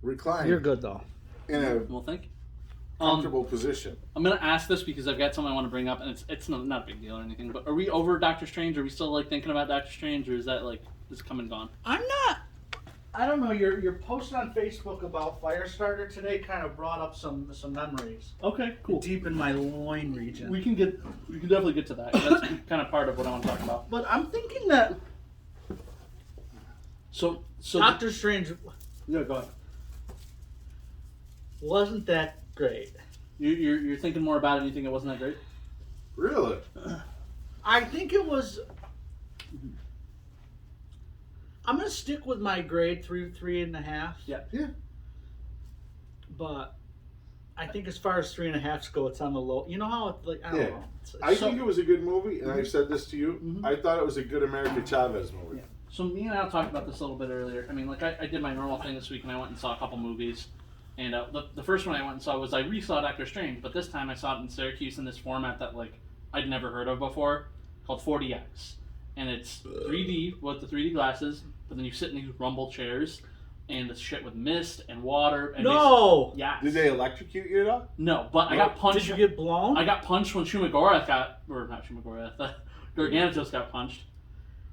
reclined. You're good though. In a Well, thank you. comfortable position. I'm gonna ask this because I've got something I want to bring up, and it's not a big deal or anything. But are we over Doctor Strange? Are we still like thinking about Doctor Strange, or is that like is come and gone? I'm not. I don't know. Your post on Facebook about Firestarter today kind of brought up some memories. Okay, cool. Deep in my loin region. We can definitely get to that. That's kind of part of what I want to talk about. But I'm thinking that So Doctor Strange yeah, go ahead. wasn't that great. You're thinking more about it and you think it wasn't that great? Really? I think it was. I'm gonna stick with my grade 3.5. Yeah. Yeah. But I think as far as 3.5s go, it's on the low. You know how it's like I don't know. I think it was a good movie, and I've said this to you. Mhm. I thought it was a good America Chavez movie. Yeah. So me and Al talked about this a little bit earlier. I mean, like I did my normal thing this week, and I went and saw a couple movies. And the first one I went and saw was I re-saw Doctor Strange, but this time I saw it in Syracuse in this format that like I'd never heard of before, called 40X, and it's 3D with the 3D glasses. But then you sit in these rumble chairs, and the shit with mist and water. And No. Yeah. Did they electrocute you at all? No, but I got punched. Did you get blown? I got punched when Shumagorath not Shumagorath, Gargantos got punched.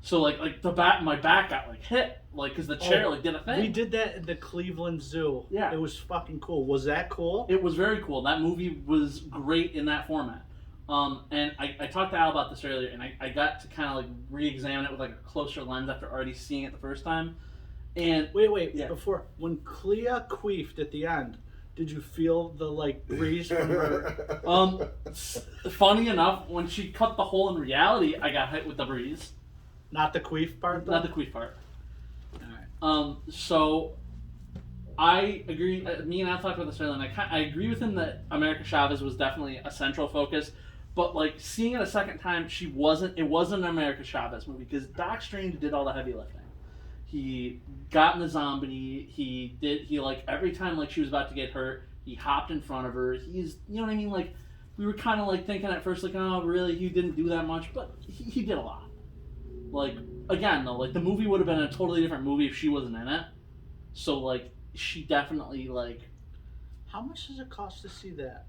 So like my back got like hit, like because the chair like did a thing. We did that at the Cleveland Zoo. Yeah. It was fucking cool. Was that cool? It was very cool. That movie was great in that format. And I talked to Al about this earlier, and I got to kind of like re-examine it with like a closer lens after already seeing it the first time. And Wait, yeah. before when Clea queefed at the end, did you feel the like breeze from her? Funny enough, when she cut the hole in reality, I got hit with the breeze. Not the queef part, though? Not the queef part. Alright. So I agree. Me and Al talked about this earlier, and I agree with him that America Chavez was definitely a central focus. But like seeing it a second time, it wasn't an America Chavez movie because Doc Strange did all the heavy lifting. He got in the zombie. He like every time like she was about to get hurt, he hopped in front of her. He's, you know what I mean? Like we were kind of like thinking at first like, oh really, he didn't do that much, but he did a lot. Like again though, like the movie would have been a totally different movie if she wasn't in it. So like she definitely like. How much does it cost to see that?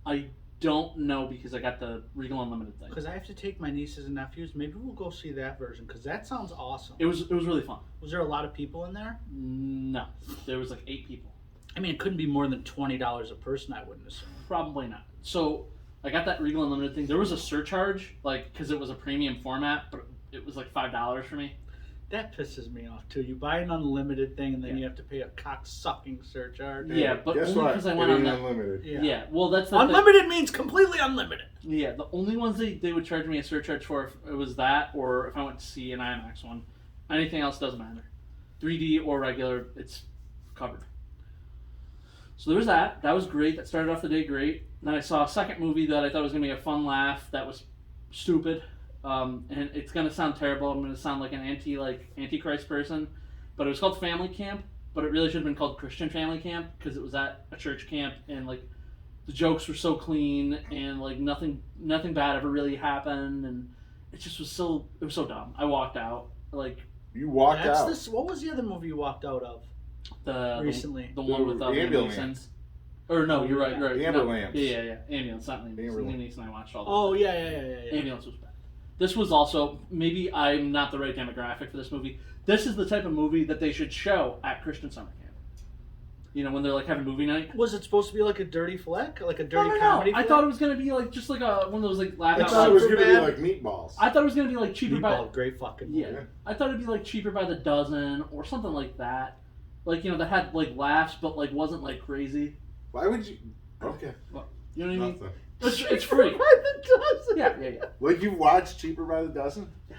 I don't know because I got the Regal Unlimited thing. Because I have to take my nieces and nephews. Maybe we'll go see that version because that sounds awesome. It was really fun. Was there a lot of people in there? No, there was like 8 people. I mean, it couldn't be more than $20 a person, I wouldn't assume. Probably not. So I got that Regal Unlimited thing. There was a surcharge, like because it was a premium format, but it was like $5 for me. That pisses me off too. You buy an unlimited thing and then you have to pay a cock-sucking surcharge. Yeah, but guess only what? because I It went on ain't that. unlimited. Yeah, well that's the Unlimited means completely unlimited. thing. Yeah, the only ones they would charge me a surcharge for if it was that, or if I went to see an IMAX one. Anything else doesn't matter. 3D or regular, it's covered. So there was that. That was great. That started off the day great. Then I saw a second movie that I thought was gonna be a fun laugh. That was stupid. And it's gonna sound terrible. I'm gonna sound like an antichrist person, but it was called Family Camp. But it really should have been called Christian Family Camp because it was at a church camp, and like the jokes were so clean, and like nothing bad ever really happened, and it was so dumb. I walked out. Like You walked out. What was the other movie you walked out of? Recently. the one with The Liam ambulance. Neeson. Or no, you're right. The No, ambulance. yeah. Ambulance, not Liam Neeson. Ambulance. Liam Neeson and I watched all. Oh yeah. Ambulance was bad. This was also, maybe I'm not the right demographic for this movie. This is the type of movie that they should show at Christian summer camp. You know, when they're like having movie night. Was it supposed to be like a dirty flick, like a dirty No. comedy? I flick? thought it was gonna be like just like one of those like laugh I out thought it loud. was going to be Superbad. like meatballs. I thought it was gonna be like cheaper by Meatball, great fucking movie. yeah. I thought it'd be like cheaper by the dozen or something like that. Like that had like laughs but like wasn't like crazy. Why would you? Okay. You know what I mean? Nothing. It's free. By the dozen. Yeah. Like you watched Cheaper by the Dozen? Yes.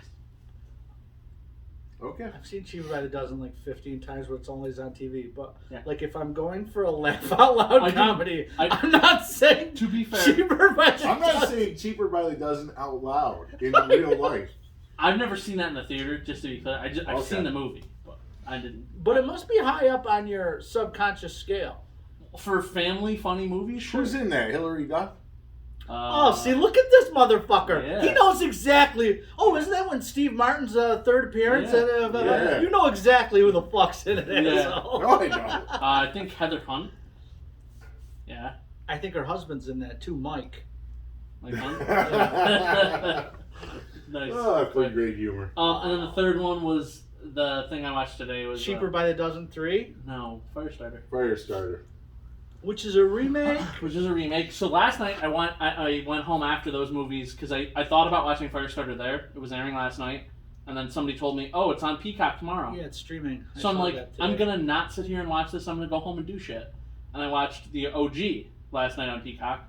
Okay. I've seen Cheaper by the Dozen like 15 times where it's always on TV, but Yeah. like if I'm going for a laugh out loud comedy, I'm not saying To be fair, Cheaper by the I'm not Dozen. saying Cheaper by the Dozen out loud in real life. I've never seen that in the theater. Just to be clear, I've Okay. seen the movie, but I didn't. But it must be high up on your subconscious scale. For family funny movies, sure. Who's in there? Hillary Duff? Oh, see, look at this motherfucker. Yeah. He knows exactly. Oh, isn't that when Steve Martin's third appearance? Yeah. You know exactly who the fuck's in it. Yeah. So. No, I don't. I think Heather Hunt. Yeah. I think her husband's in that too, Mike. Like Hunt. Yeah. Nice. Oh, pretty great humor. And then the third one was the thing I watched today was Cheaper by the Dozen 3, No, Firestarter. Firestarter. which is a remake. Which is a remake. So last night I went home after those movies because I thought about watching Firestarter there. It was airing last night, and then somebody told me, "Oh, it's on Peacock tomorrow." Yeah, it's streaming. So I'm like, I'm gonna not sit here and watch this. I'm gonna go home and do shit. And I watched the OG last night on Peacock.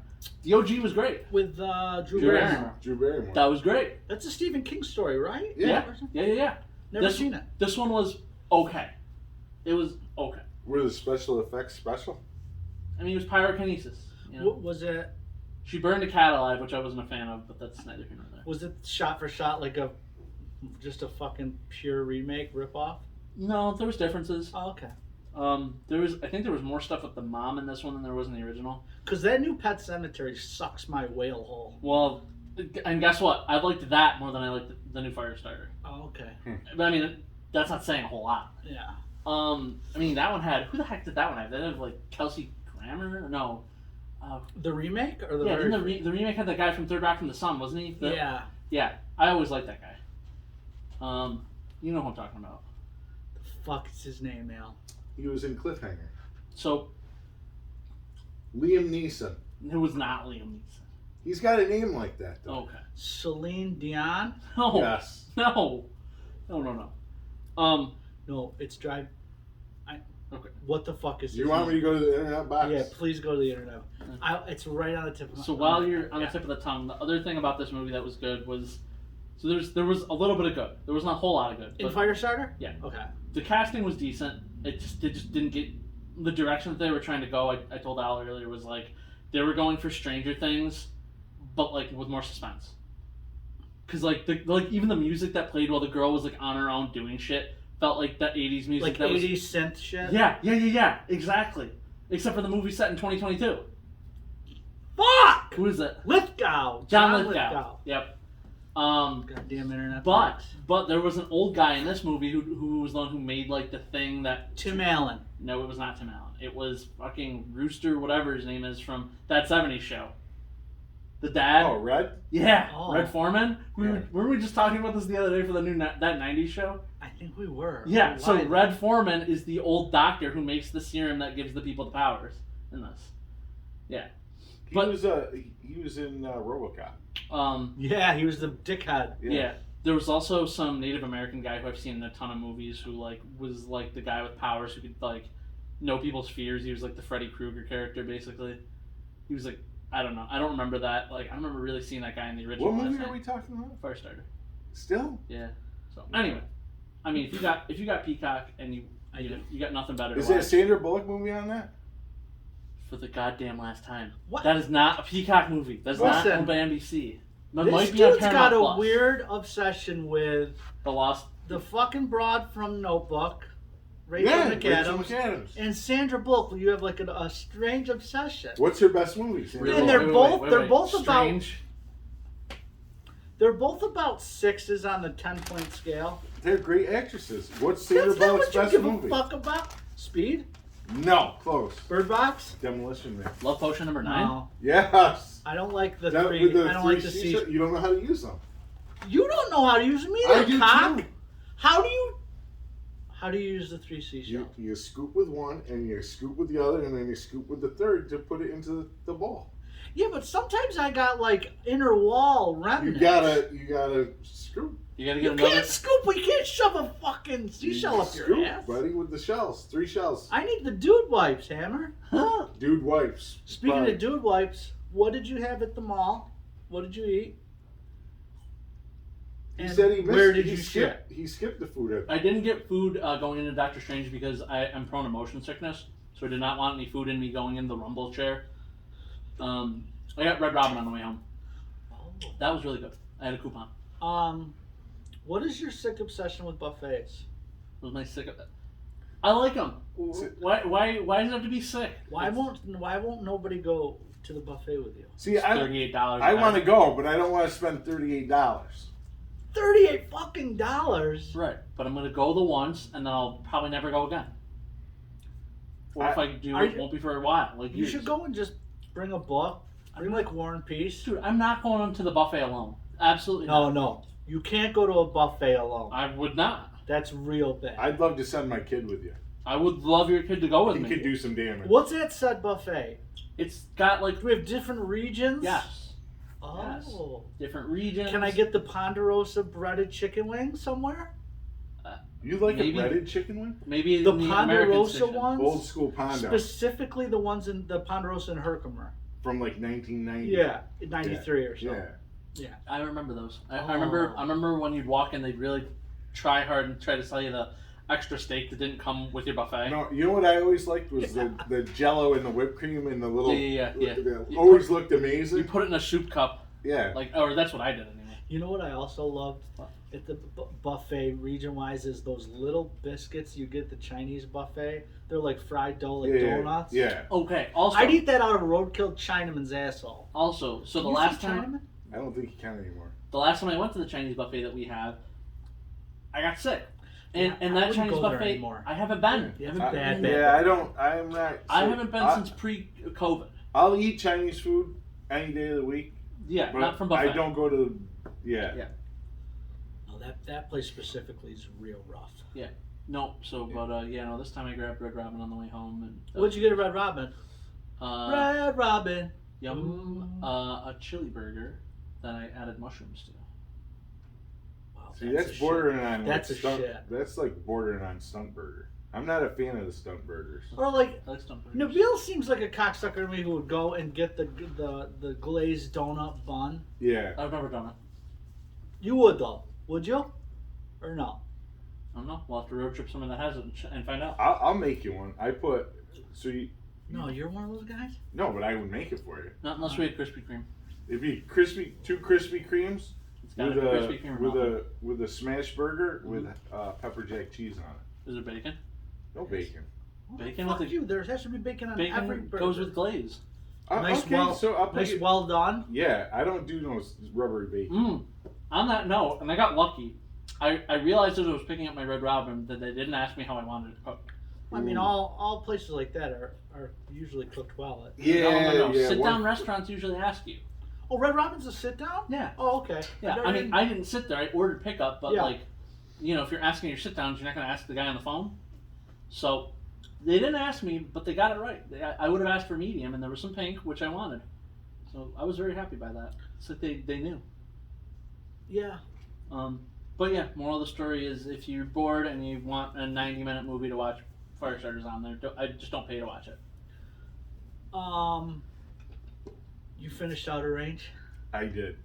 The OG was great. with Drew Drew Barrymore. Barrymore. Drew Barrymore. That was great. That's a Stephen King story, right? Yeah. Yeah. Never This- seen it. This one was okay. It was okay. Were the special effects special? I mean, it was pyrokinesis. You know? Was it? She burned a cat alive, which I wasn't a fan of, but that's neither here nor there. Was it shot for shot like just a fucking pure remake ripoff? No, there was differences. Oh, okay. I think there was more stuff with the mom in this one than there was in the original. Because that new Pet Cemetery sucks my whale hole. Well, and guess what? I liked that more than I liked the new Firestarter. Oh, okay. But I mean, that's not saying a whole lot. Yeah. I mean, that one had, who the heck did that one have? Did it have like Kelsey Grammer? No. The remake or the Yeah, very didn't the remake had the guy from Third Rock from the Sun, wasn't he? Yeah. Yeah, I always liked that guy. You know who I'm talking about. The fuck is his name, Al? He was in Cliffhanger. So, Liam Neeson. it was not Liam Neeson. He's got a name like that, though. Okay. Celine Dion? No. Yes. No. No, it's Drive. Okay. What the fuck is You his want me name? to go to the internet box? Yeah, please go to the internet. It's right on the tip of my So while you're on the tip of the tongue, the other thing about this movie that was good was, so there was a little bit of good. There wasn't a whole lot of good. In But Firestarter? Yeah. Okay. the casting was decent. It just didn't get the direction that they were trying to go. I told Al earlier was like they were going for Stranger Things, but like with more suspense. Cause like even the music that played while the girl was like on her own doing shit felt like that 80s music. Like that 80s synth shit? Yeah, exactly. Except for the movie set in 2022. Fuck! Who is it? Lithgow. John Lithgow. Yep. Goddamn internet. But there was an old guy in this movie who was the one who made like the thing that Tim Allen. No, it was not Tim Allen. It was fucking Rooster, whatever his name is from that 70s show. The dad. Oh, Red? Yeah, Oh. Red Foreman. Yeah. Weren't we just talking about this the other day for the new that 90s show? I think we were. Yeah, so Why? Red Foreman is the old doctor who makes the serum that gives the people the powers in this. Yeah. He But- was in RoboCop. Yeah, he was the dickhead. Yeah. There was also some Native American guy who I've seen in a ton of movies who like was like the guy with powers who could like know people's fears. He was like the Freddy Krueger character basically. He was like I don't know. I don't remember that. Like I remember really seeing that guy in the original. What movie last are we night. talking about? Firestarter. Still? Yeah. So anyway, I mean if you got Peacock and you got nothing better Is to there a watch Sandra Bullock movie on that? for the goddamn last time. What? That is not a Peacock movie. That's Listen. not owned by NBC. That This might be on dude's Paramount got a Plus. weird obsession with The Lost. the fucking broad from Notebook, Rachel Rachel McAdams, McAdams. and Sandra Bullock. You have like a strange obsession. What's her best movie? Sandra And Bullock? they're both about- Strange. They're both about 6s on the 10-point scale. They're great actresses. What's Sandra That's not Bullock's what you best give movie? a fuck about. Speed, No, close. Bird Box. Demolition Man. Love Potion number 9. No, Yes. I don't like the That- three. with the I don't three like the seasons, C. You don't know how to use them. You don't know how to use them I either, do cock. too. How do you use the 3 seashell? You scoop with one, and you scoop with the other, and then you scoop with the third to put it into the bowl. Yeah, but sometimes I got like inner wall You remnants. gotta scoop. You gotta You get another. can't scoop. We can't shove a fucking seashell up your Scoop, ass. buddy, with the shells. 3 shells. I need the dude wipes, Hammer. Dude wipes. Speaking Right. of dude wipes, what did you have at the mall? What did you eat? He And said he missed. where did he you skip? He skipped the food. I didn't get food going into Doctor Strange because I am prone to motion sickness, so I did not want any food in me going in the rumble chair. I got Red Robin on the way home. That was really good. I had a coupon. What is your sick obsession with buffets? It was my sick. I like them. Why does it have to be sick? Why won't nobody go to the buffet with you. See, $38. I want to go, but I don't want to spend $38. $38 fucking dollars. Right, but I'm gonna go the once, and then I'll probably never go again. Or if I do, it won't be for a while. Like You should go and just bring a book. Bring like War and Peace. Dude, I'm not going to the buffet alone. Absolutely not. No. You can't go to a buffet alone. I would not. That's real bad. I'd love to send my kid with you. I would love your kid to go with He me. could do some damage. What's that said buffet? It's got like Do we have different regions? yes, Oh. different regions. Can I get the Ponderosa breaded chicken wing somewhere? You like Maybe. a breaded chicken wing? maybe The in the American Ponderosa section. ones? Old school Pondo Specifically the ones in the Ponderosa and Herkimer. from like 1990. Yeah, 93 or so. Yeah. I remember those. I Oh. remember when you'd walk in, they'd really try hard and try to sell you the extra steak that didn't come with your buffet. No, you know what I always liked was the Jello and the whipped cream and the little. Yeah. They always looked You amazing. put it in a soup cup, Yeah. or that's what I did anyway. You know what I also loved What? at the buffet region-wise is those little biscuits you get at the Chinese buffet. They're like fried dough, like donuts. Yeah. Okay. Also, I'd eat that out of a roadkill Chinaman's asshole. Also, so the You last see time Chinaman? I don't think you can anymore. I went to the Chinese buffet that we have, I got sick. And Yeah, I that wouldn't Chinese go there buffet, anymore. I haven't been. Yeah, Haven't- bad. Yeah, I don't. I'm not. I so haven't been since pre-COVID. I'll eat Chinese food any day of the week. Yeah, But not from buffet. I don't go to. Yeah. Oh, that place specifically is real rough. No, so but this time I grabbed Red Robin on the way home and What'd you get at Red Robin? Red Robin. Yum, a chili burger that I added mushrooms to. Wow, See, that's bordering on. That's like a stunt, shit. That's like bordering on stunt burger. I'm not a fan of the stunt burgers. Or like I like stuffed burgers. Nabil seems like a cocksucker to me who would go and get the glazed donut bun. Yeah. I've never done it. You would though, would you? Or no? I don't know. We'll have to road trip someone that has it and find out. I'll make you one. I put. So you. No, you're one of those guys. No, but I would make it for you. Not unless we had Krispy Kreme. It'd be two Krispy Kremes It's got with a a Krispy Kreme or nothing. with a smash burger with pepper jack cheese on it. Is there bacon? No bacon. Bacon Fuck with the- you. There has to be bacon on every Bacon burger. goes with glaze. Nice, okay, well, so I'll put nice, you, well done. Yeah, I don't do no rubbery bacon. On that note, and I got lucky. I realized as I was picking up my Red Robin that they didn't ask me how I wanted it cooked. I mean, all places like that are usually cooked well. Yeah, No. yeah. Sit-down restaurants usually ask you. Oh, Red Robin's a sit down? Yeah. Oh, okay. Yeah, I mean, I didn't sit there. I ordered pickup, but Yeah. if you're asking your sit-downs, you're not going to ask the guy on the phone. So they didn't ask me, but they got it right. I would have asked for medium, and there was some pink, which I wanted. So I was very happy by that. It's like they knew. Yeah. But yeah, moral of the story is if you're bored and you want a 90-minute movie to watch, Firestarter's on there. I just don't pay to watch it. You finished Outer Range, I did.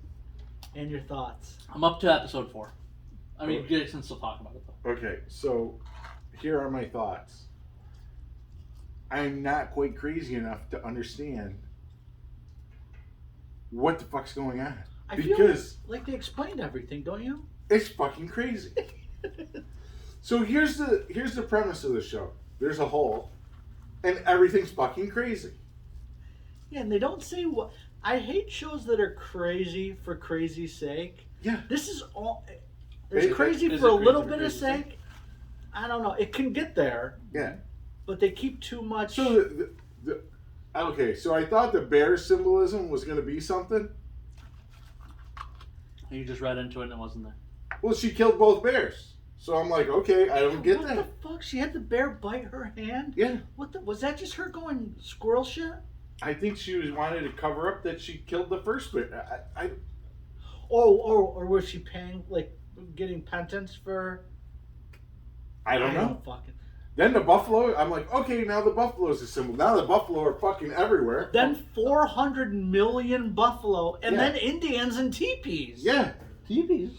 and your thoughts. I'm up to episode 4. I mean, Okay. Jason still talk about it though. Okay, so here are my thoughts. I'm not quite crazy enough to understand what the fuck's going on. I Because feel like they explained everything, don't you? it's fucking crazy. So here's the premise of the show. There's a hole, and everything's fucking crazy. Yeah, and they don't say what. I hate shows that are crazy for crazy's sake. Yeah. This is all. There's crazy is for it a little crazy for bit of crazy's sake? sake. I don't know. It can get there, Yeah. but they keep too much. So okay, so I thought the bear symbolism was going to be something. You just read into it and it wasn't there. Well, she killed both bears. So I'm like, okay, I don't get what that. the fuck? She had the bear bite her hand? Yeah. What the? Was that just her going squirrel shit? I think she wanted to cover up that she killed the first bear. Or was she paying, like, getting penance for? I don't know. Fucking. Then the buffalo, I'm like, okay, now the buffalo's a symbol. Now the buffalo are fucking everywhere. Then 400 million buffalo, and Yeah. then Indians and teepees. Yeah. TVs.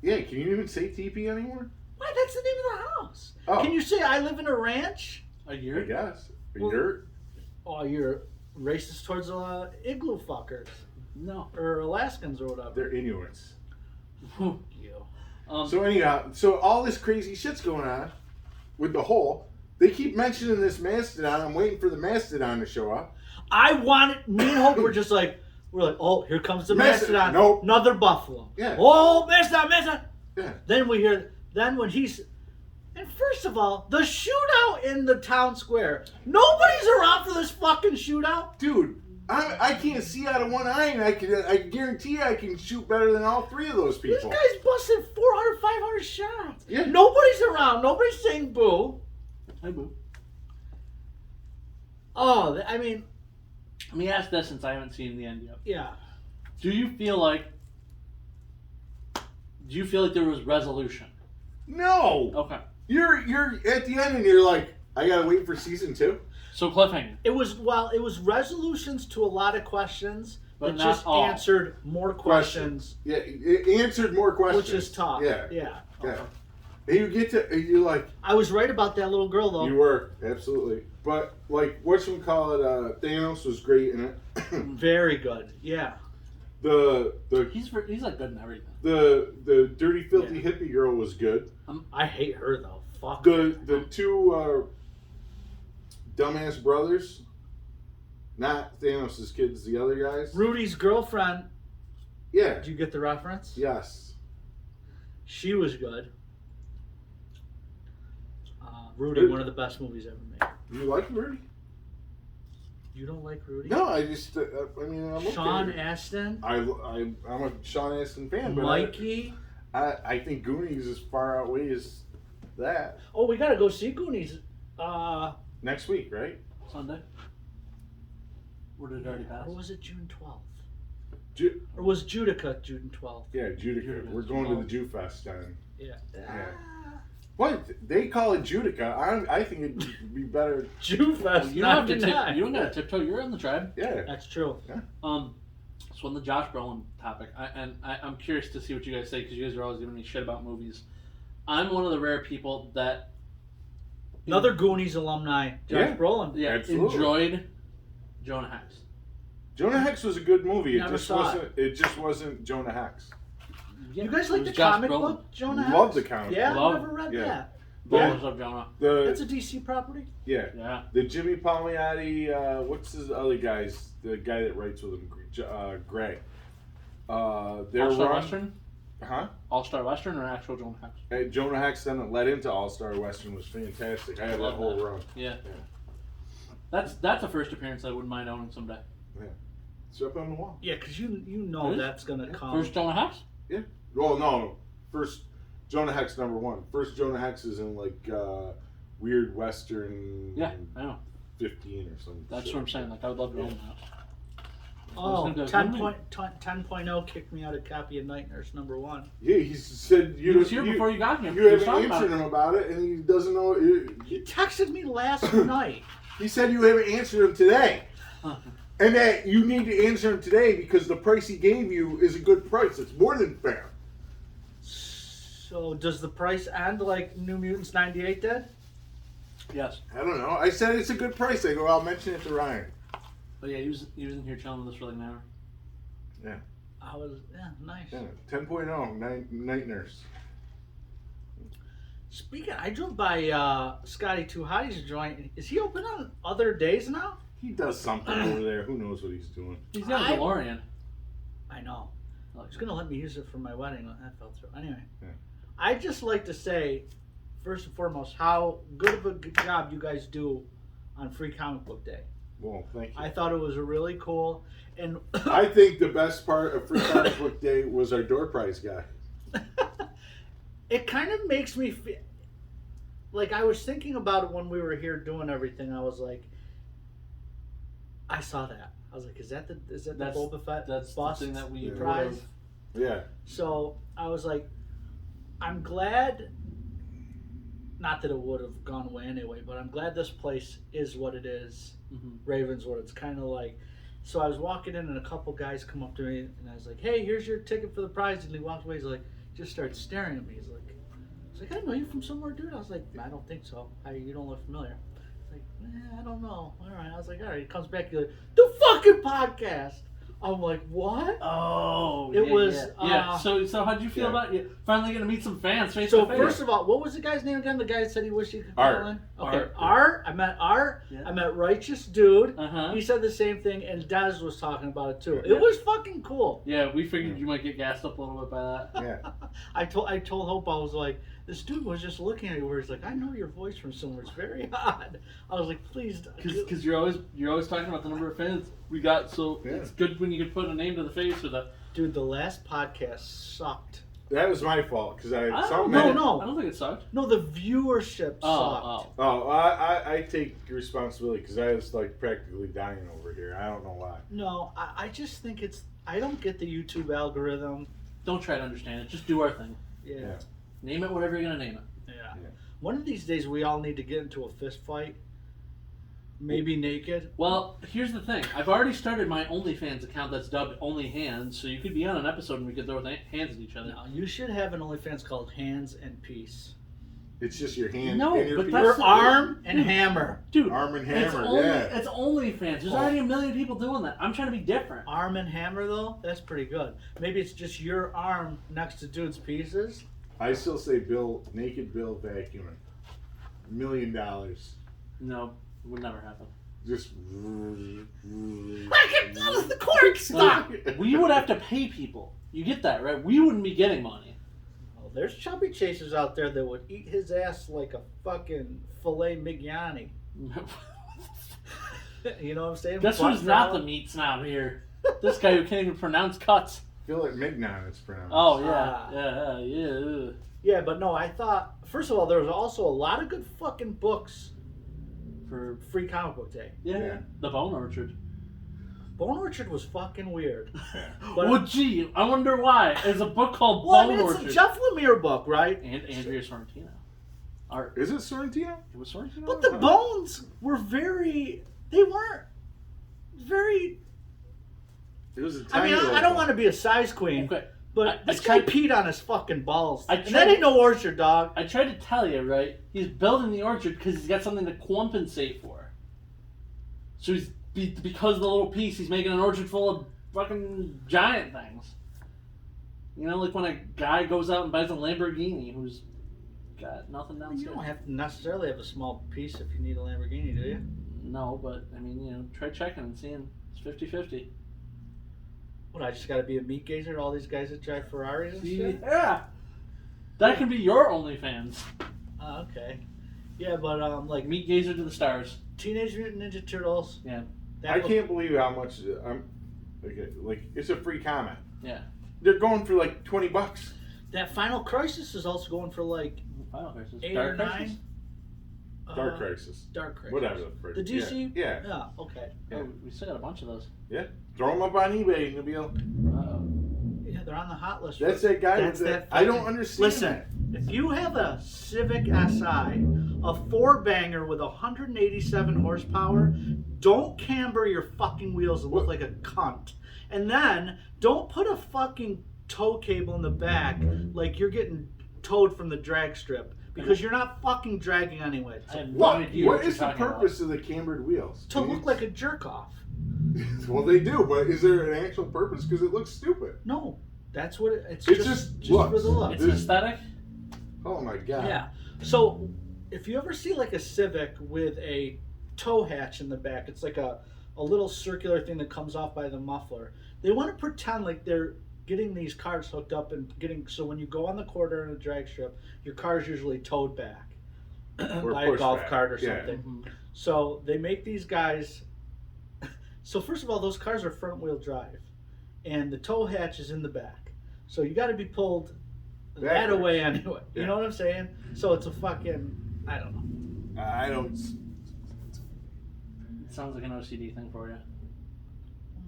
Yeah, can you even say teepee anymore? Why? That's the name of the house. Oh. Can you say I live in a ranch? A I year? guess. A Well- yurt? Oh, you're racist towards igloo fuckers No. or Alaskans or whatever. They're Inuits. You. So anyhow, so all this crazy shit's going on with the hole. They keep mentioning this mastodon. I'm waiting for the mastodon to show up. Me and Hope were just like, oh, here comes the Miss it. mastodon. Nope. Another buffalo. Yeah. Oh, mastodon. Yeah. Then we hear, and first of all, the shootout in the town square. Nobody's around for this fucking shootout. Dude, I can't see out of one eye, and I guarantee I can shoot better than all three of those This people. guy's busting 400, 500 shots. Yeah. Nobody's around. Nobody's saying boo. Hey, boo. Oh, I mean, Let me ask this since I haven't seen the end yet. yeah. Do you feel like there was resolution? No. Okay. You're at the end, and you're like, I gotta wait for season 2. So cliffhanger. It was resolutions to a lot of questions, But it not just all. answered more questions, Yeah, it answered more questions. which is tough. Yeah. Yeah. Yeah. And you're like, I was right about that little girl though. you were, absolutely. But, like, whatchamacallit, Thanos was great in it. Very good. Yeah. He's like good in everything. The dirty, filthy hippie girl was good. I hate her though. Fuck. The two dumbass brothers, not Thanos' kids, the other guys. Rudy's girlfriend. Yeah. Did you get the reference? Yes. She was good. Rudy, one of the best movies ever made. You like Rudy? You don't like Rudy? No, I just, I'm okay. Sean Astin. I'm a Sean Astin fan, but Mikey. I think Goonies is far outweighs that. Oh, we gotta go see Goonies. Next week, right? Sunday. Or did it already pass? Or was it June 12th? Or was Judica June 12th? Yeah, Judica. We're going to the Jew Fest then. Yeah. Yeah. What? They call it Judica. I think it'd be better. Jew Fest. You don't have to. You don't got to tiptoe. You're in the tribe. Yeah. That's true. Yeah. So on the Josh Brolin topic, I'm curious to see what you guys say because you guys are always giving me shit about movies. I'm one of the rare people that Another Goonies alumni, Josh Brolin. Absolutely. enjoyed Jonah Hex. Jonah Hex was a good movie. Never saw it. It just wasn't Jonah Hex. You guys like It the was Josh comic Brolin. book, Jonah Hex? Love the comic Yeah, book. I've never read Yeah. that. Bowlers of Jonah. That's a DC property? Yeah. Yeah. The Jimmy Palmiotti, what's his other guys? The guy that writes with him, Gray. Their All-Star run, Western? huh? All-Star Western or actual Jonah Hex? Jonah Hex then led into All-Star Western was fantastic. I had that Love whole that. run. Yeah. That's a first appearance I wouldn't mind owning someday. It's up on the wall. Yeah, because you know It is? that's going to come. First Jonah Hex? Well, no. First, Jonah Hex #1. First Jonah Hex is in like weird Western. Yeah, I know. 15 or something. That's what I'm saying. Like I would love to own that. Oh, I was 10.0 kicked me out a copy of Night Nurse #1. Yeah, he said He was here before you got here. You He was haven't talking about answered it. him about it, and he doesn't know. He texted me last night. He said you haven't answered him today, and that you need to answer him today because the price he gave you is a good price. It's more than fair. So does the price end like New Mutants '98 did? Yes. I don't know. I said it's a good price. I go, I'll mention it to Ryan. But yeah, he was in here chilling with us for like an hour. Yeah. I was nice. Yeah. 10.0 Night Nurse. Speaking, I drove by Scotty Two Hotties joint. Is he open on other days now? He does something over there. Who knows what he's doing? He's got a DeLorean. I know. Like, He's gonna let me use it for my wedding. That fell through. Anyway, Yeah. I'd just like to say, first and foremost, how good of a job you guys do on Free Comic Book Day. Well, thank you. I thought it was really cool, and I think the best part of Free Comic Book Day was our door prize guy. it kind of makes me feel like I was thinking about it when we were here doing everything. I was like, I saw that. I was like, is that the Boba Fett That's bust the thing that we prize? Yeah. So I was like, I'm glad. Not that it would have gone away anyway, but I'm glad this place is what it is. Mm-hmm. Ravenswood. It's kind of like. So I was walking in, and a couple guys come up to me, and I was like, "Hey, here's your ticket for the prize." And he walked away. He's like, just started staring at me. He's like, "I know you from somewhere, dude." I was like, "I don't think so. You don't look familiar." He's like, I don't know. All right. I was like, all right. He comes back. He's like, the fucking podcast. I'm like, what? Oh, It yeah, was, yeah. So how'd you feel Yeah. about it? Finally getting to meet some fans face So to face. first of all, what was the guy's name again? The guy that said he wished he could call Art. in? Okay, Art. Art. I met Art. Yeah. I met Righteous Dude. Uh-huh. He said the same thing, and Dez was talking about it too. Yeah. It was fucking cool. Yeah, we figured you might get gassed up a little bit by that. Yeah. I told Hope, I was like, this dude was just looking at me where he's like, I know your voice from somewhere. It's very odd. I was like, please. Because you're always talking about the number of fans we got, so it's good when you can put a name to the face or the. Dude, the last podcast sucked. That was my fault because I I some don't minute- think it sucked. No, the viewership sucked. Oh, I take responsibility because I was like practically dying over here. I don't know why. No, I just think I don't get the YouTube algorithm. Don't try to understand it. Just do our thing. Yeah. Name it whatever you're gonna name it. Yeah. One of these days, we all need to get into a fist fight. Maybe naked. Well, here's the thing. I've already started my OnlyFans account that's dubbed Only Hands, so you could be on an episode and we could throw hands at each other. No, you should have an OnlyFans called Hands and Peace. It's just your hand. No, and your but feet. that's Or Arm and Hammer. Dude, Arm and it's Hammer. It's OnlyFans. There's already a million people doing that. I'm trying to be different. Arm and Hammer, though, that's pretty good. Maybe it's just your arm next to dude's pieces. I still say naked Bill vacuuming. $1 million. No, it would never happen. Just. I can blow the cork stop. We would have to pay people. You get that, right? We wouldn't be getting money. Oh, there's chubby chasers out there that would eat his ass like a fucking filet mignon. You know what I'm saying? Guess who's not the meat snob here? This guy who can't even pronounce cuts. I feel like Mignon it's pronounced. Oh, yeah. Yeah, but no, I thought, first of all, there was also a lot of good fucking books for Free Comic Book Day. Yeah. The Bone Orchard. Bone Orchard was fucking weird. Yeah. But, Well, gee, I wonder why. There's a book called well, I Bone mean, it's Orchard. a Jeff Lemire book, right? And Andrea Sorrentino. Art. Is it Sorrentino? It was Sorrentino? But the bones were they weren't very. It was a I tiny mean, little I don't one. want to be a size queen, Okay. but this I guy peed on his fucking balls. I And tried- that ain't no orchard, dog. I tried to tell you, right? He's building the orchard because he's got something to compensate for. So because of the little piece, he's making an orchard full of fucking giant things. You know, like when a guy goes out and buys a Lamborghini who's got nothing You downstairs. don't have to necessarily have a small piece if you need a Lamborghini, do you? No, but, I mean, you know, try checking and seeing. It's 50-50. What, I just got to be a meat gazer to all these guys that drive Ferraris and shit? Yeah. That can be your OnlyFans. Oh, okay. Yeah, but like Meat gazer to the stars. Teenage Mutant Ninja Turtles. Yeah. I can't believe how much like it's a free comic. Yeah. They're going for like $20. That Final Crisis is also going for like Final Crisis. 8 Dark or 9. Crisis? Dark Crisis. Dark Crisis. Whatever. The DC. Yeah. Yeah. Okay. Yeah. Oh, we still got a bunch of those. Yeah. Throw them up on eBay, Nabil. Yeah, they're on the hot list. That's that guy. That's with that the, I don't fucking- understand. Listen, if you have a Civic SI, a 4-banger with 187 horsepower, don't camber your fucking wheels and look like a cunt. And then don't put a fucking tow cable in the back like you're getting towed from the drag strip because you're not fucking dragging anyway. I have no What? idea What you're is the talking purpose of the cambered wheels? To look like a jerk off. Well, they do, but is there an actual purpose? Because it looks stupid. No, that's what It's just just for looks. the look. It's aesthetic. Oh my god. Yeah. So if you ever see like a Civic with a tow hatch in the back, it's like a little circular thing that comes off by the muffler. They want to pretend like they're getting these cars hooked up and so when you go on the quarter in a drag strip, your car's usually towed back Or by a pushed golf back. cart or Yeah. something. Mhm. So they make these guys. So first of all, those cars are front wheel drive, and the tow hatch is in the back. So you got to be pulled that Backwards. away anyway. You Yeah. know what I'm saying? So it's a fucking I don't know. I don't. It sounds like an OCD thing for you.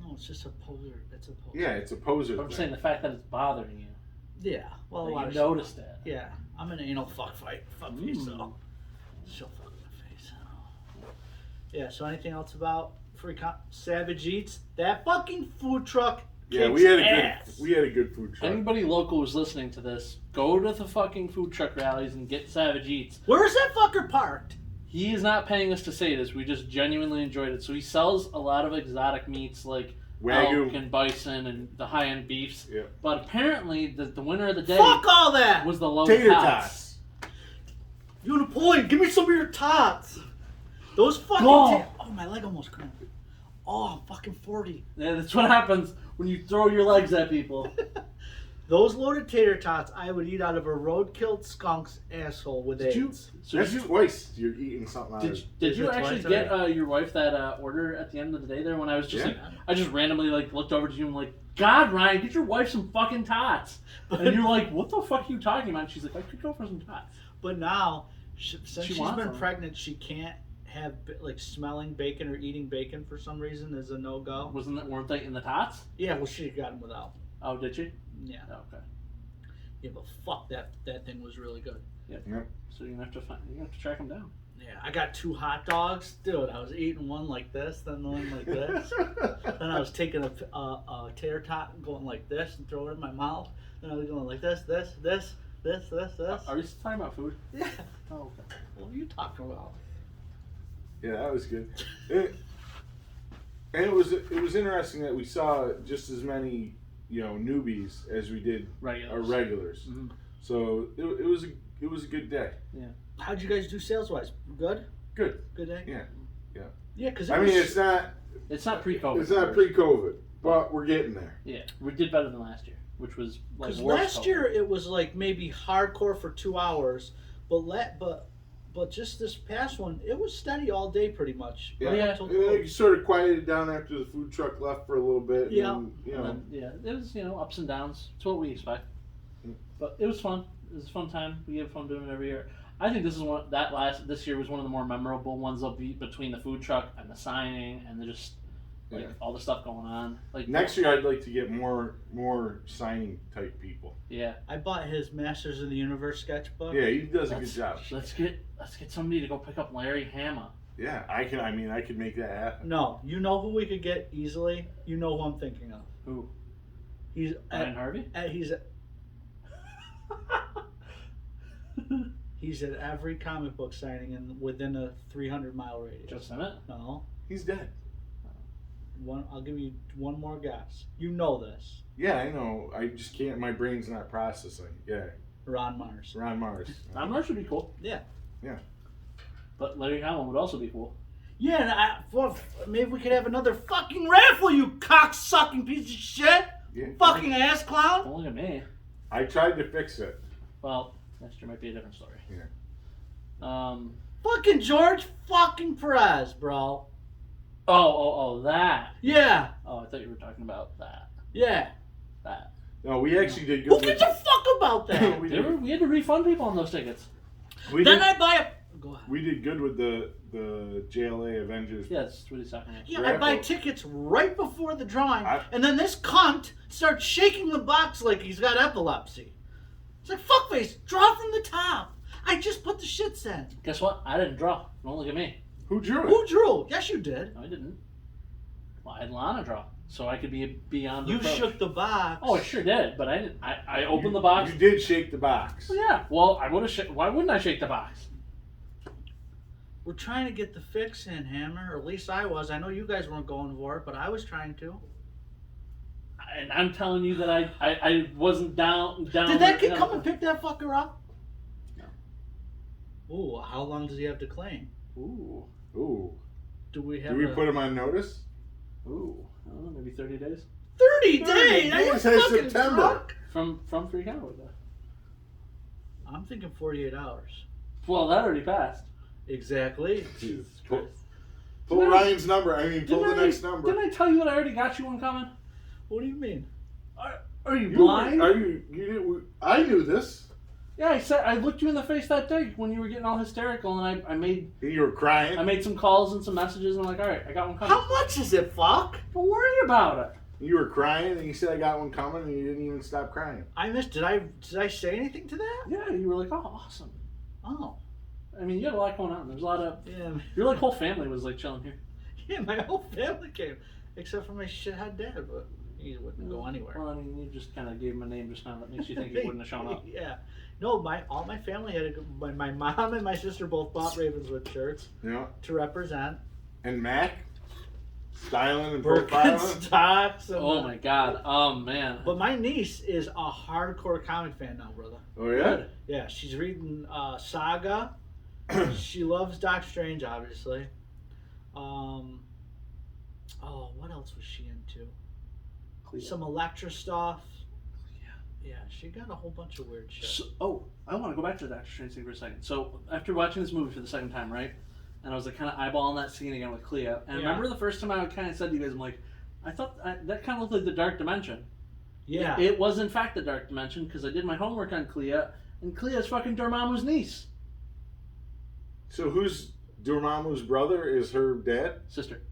No, it's just a poser. It's a poser. Yeah, it's a poser. But I'm thing. saying the fact that it's bothering you. Yeah. Well, a That lot you of noticed it. Yeah, I'm an anal fuck me, Mm. so she'll fuck in the face. Yeah. So anything else about Savage Eats? That fucking food truck. Yeah, kicks we had ass. a good food truck. Anybody local who's listening to this, go to the fucking food truck rallies and get Savage Eats. Where's that fucker parked? He is not paying us to say this. We just genuinely enjoyed it. So he sells a lot of exotic meats like elk and bison and the high-end beefs. Yeah. But apparently, the winner of the day Fuck all that! was the loaded Tater tots. tots. You Napoleon, give me some of your tots. Those fucking. Go. Oh, my leg almost cramped. Oh, I'm fucking 40. Yeah, that's what happens when you throw your legs at people. Those loaded tater tots, I would eat out of a road-killed skunk's asshole with AIDS. That's twice you're eating something out of. Did you it actually twice get your wife that order at the end of the day there when I was just Yeah. like, I just randomly like looked over to you and like, God, Ryan, get your wife some fucking tots. And you're like, what the fuck are you talking about? And she's like, I could go for some tots. But now, since she's wants been them. pregnant, she can't have like smelling bacon or eating bacon for some reason is a no-go. Weren't they in the tots? Yeah, well, she got them without. Oh, did she? Yeah. Oh, okay. Yeah, but fuck, that thing was really good. Yep. Yep. So you're gonna have to track them down. Yeah, I got 2 hot dogs. Dude, I was eating one like this, then one like this. Then I was taking a tater tot and going like this and throwing it in my mouth. Then I was going like this. Are we still talking about food? Yeah. Oh, okay. What are you talking about? Yeah, that was good. And it was interesting that we saw just as many newbies as we did our regulars. Mm-hmm. So it was a good day. Yeah. How'd you guys do sales-wise? Good? Good. Good day? Yeah. Yeah, because I mean, it's not pre-COVID. It's not pre-COVID, but we're getting there. Yeah, we did better than last year, which was like because worse last COVID. year it was like maybe hardcore for 2 hours, but just this past one, it was steady all day pretty much. Yeah. Right Yeah. until And then close. it sort of quieted down after the food truck left for a little bit. Yeah. And, And then, yeah, it was ups and downs. It's what we expect. But it was fun. It was a fun time. We have fun doing it every year. I think this is this year was one of the more memorable ones of between the food truck and the signing and just all the stuff going on. Like next year, I'd like to get more signing type people. Yeah. I bought his Masters of the Universe sketchbook. Yeah, he does a good job. Let's get somebody to go pick up Larry Hama. Yeah, I could make that happen. No, you know who we could get easily? You know who I'm thinking of. Who? He's Brian Harvey? He's at every comic book signing within a 300-mile radius. Just in it? No. He's dead. I'll give you one more guess. You know this. Yeah, I know. I just can't. My brain's not processing. Yeah, Ron Mars. Ron Mars. Ron Mars would be cool. Yeah. Yeah. But Larry Hama would also be cool. Yeah, and maybe we could have another fucking raffle, you cock-sucking piece of shit! Yeah. Fucking ass clown! Don't look at me. I tried to fix it. Well, next year might be a different story. Yeah. Fucking George fucking Perez, bro. Oh, that. Yeah. Oh, I thought you were talking about that. Yeah. That. No, we actually did Who good. gives a fuck about that? we, We had to refund people on those tickets. Then I buy a... Go ahead. We did good with the JLA Avengers. Yeah, it's really sucking. Yeah, I buy raffle. tickets right before the drawing, and then this cunt starts shaking the box like he's got epilepsy. It's like, fuckface, draw from the top. I just put the shits in. Guess what? I didn't draw. Don't look at me. Who drew it? Who drew? Yes, you did. No, I didn't. Well, I had Lana draw, so I could be beyond the You approach. shook the box. Oh, I sure did, but I didn't. I opened the box. You did shake the box. Well, yeah. Well, I would have. Why wouldn't I shake the box? We're trying to get the fix in, Hammer. Or at least I was. I know you guys weren't going for it, but I was trying to. And I'm telling you that I wasn't down. Did that kid come and pick that fucker up? No. Ooh, how long does he have to claim? Ooh. Ooh. Do we have Did we put him on notice? Ooh. I don't know, maybe 30 days 30 30 days? Are you days has fucking September. drunk? from Free Comic Book Day. I'm thinking 48 hours. Well, that already passed. Exactly. Jesus Christ. Pull Didn't I- Ryan's number. I mean, pull the next number. Didn't I tell you that I already got you one coming? What do you mean? Are you You blind? Are you? You didn't. I knew this. Yeah, I looked you in the face that day when you were getting all hysterical, and I made You were crying. some calls and some messages, and I'm like, all right, I got one coming. How much is it, fuck? Don't worry about it. You were crying, and you said I got one coming, and you didn't even stop crying. I missed. Did I say anything to that? Yeah, you were like, oh, awesome. Oh. I mean, you had a lot going on. There's a lot of Yeah. your like whole family was like chilling here. Yeah, my whole family came. Except for my shithead dad, but he wouldn't go anywhere. Well, I mean, you just kind of gave him a name just now that makes you think he wouldn't have shown up. Yeah. No, all my family had my mom and my sister both bought Ravenswood shirts Yeah. to represent. And Mac. styling and profiling. Birkenstocks. And Oh my god. Man. But my niece is a hardcore comic fan now, brother. Oh yeah. Yeah, she's reading Saga. She loves Doctor Strange, obviously. What else was she into? Some Elektra stuff. Yeah, she got a whole bunch of weird shit. So, I want to go back to the Doctor Strange thing for a second. So, after watching this movie for the second time, right? And I was like kind of eyeballing that scene again with Clea. And remember the first time I kind of said to you guys, I'm like, I thought that kind of looked like the Dark Dimension. Yeah. It was in fact the Dark Dimension because I did my homework on Clea, and Clea's fucking Dormammu's niece. So who's Dormammu's brother? Is her dad? Sister.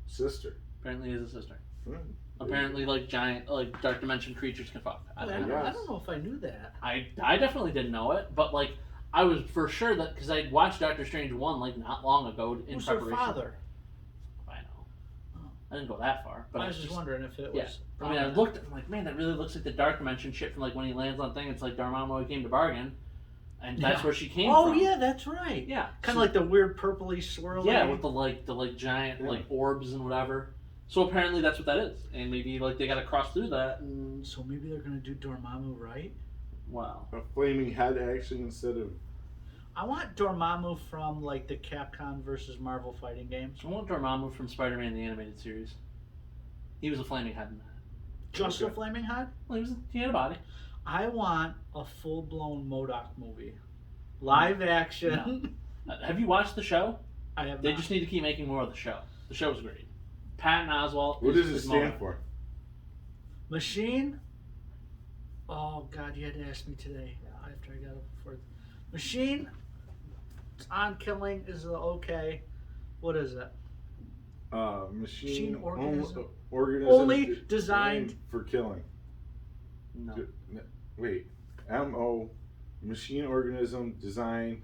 Apparently is a sister. Apparently, like giant, like Dark Dimension creatures can fuck. I don't know if I knew that. I definitely didn't know it, but like I was for sure that because I watched Doctor Strange 1 like not long ago in Who's preparation. her father? I know. I didn't go that far, but I was just wondering if it was. I mean, I looked. I'm like, man, that really looks like the Dark Dimension shit from like when he lands on thing. It's like Dormammu came to bargain, and that's where she came from. Oh yeah, that's right. Yeah, kind of like the weird purpley swirly. Yeah, with the giant like orbs and whatever. So apparently that's what that is, and maybe like they got to cross through that. And... So maybe they're gonna do Dormammu right. Wow. A flaming head action instead of. I want Dormammu from like the Capcom versus Marvel fighting games. I want Dormammu from Spider-Man the animated series. He was a flaming head in that. Just a flaming head? Well, he had a body. I want a full-blown MODOK movie, live action. No. Have you watched the show? I have. They not. just need to keep making more of the show. The show's great. Patton Oswalt. What does it stand for? Machine. Oh God, you had to ask me today after I got up before. Machine. On killing is okay. What is it? Machine organism. Organism designed for killing. No. Wait. M-O. Machine organism designed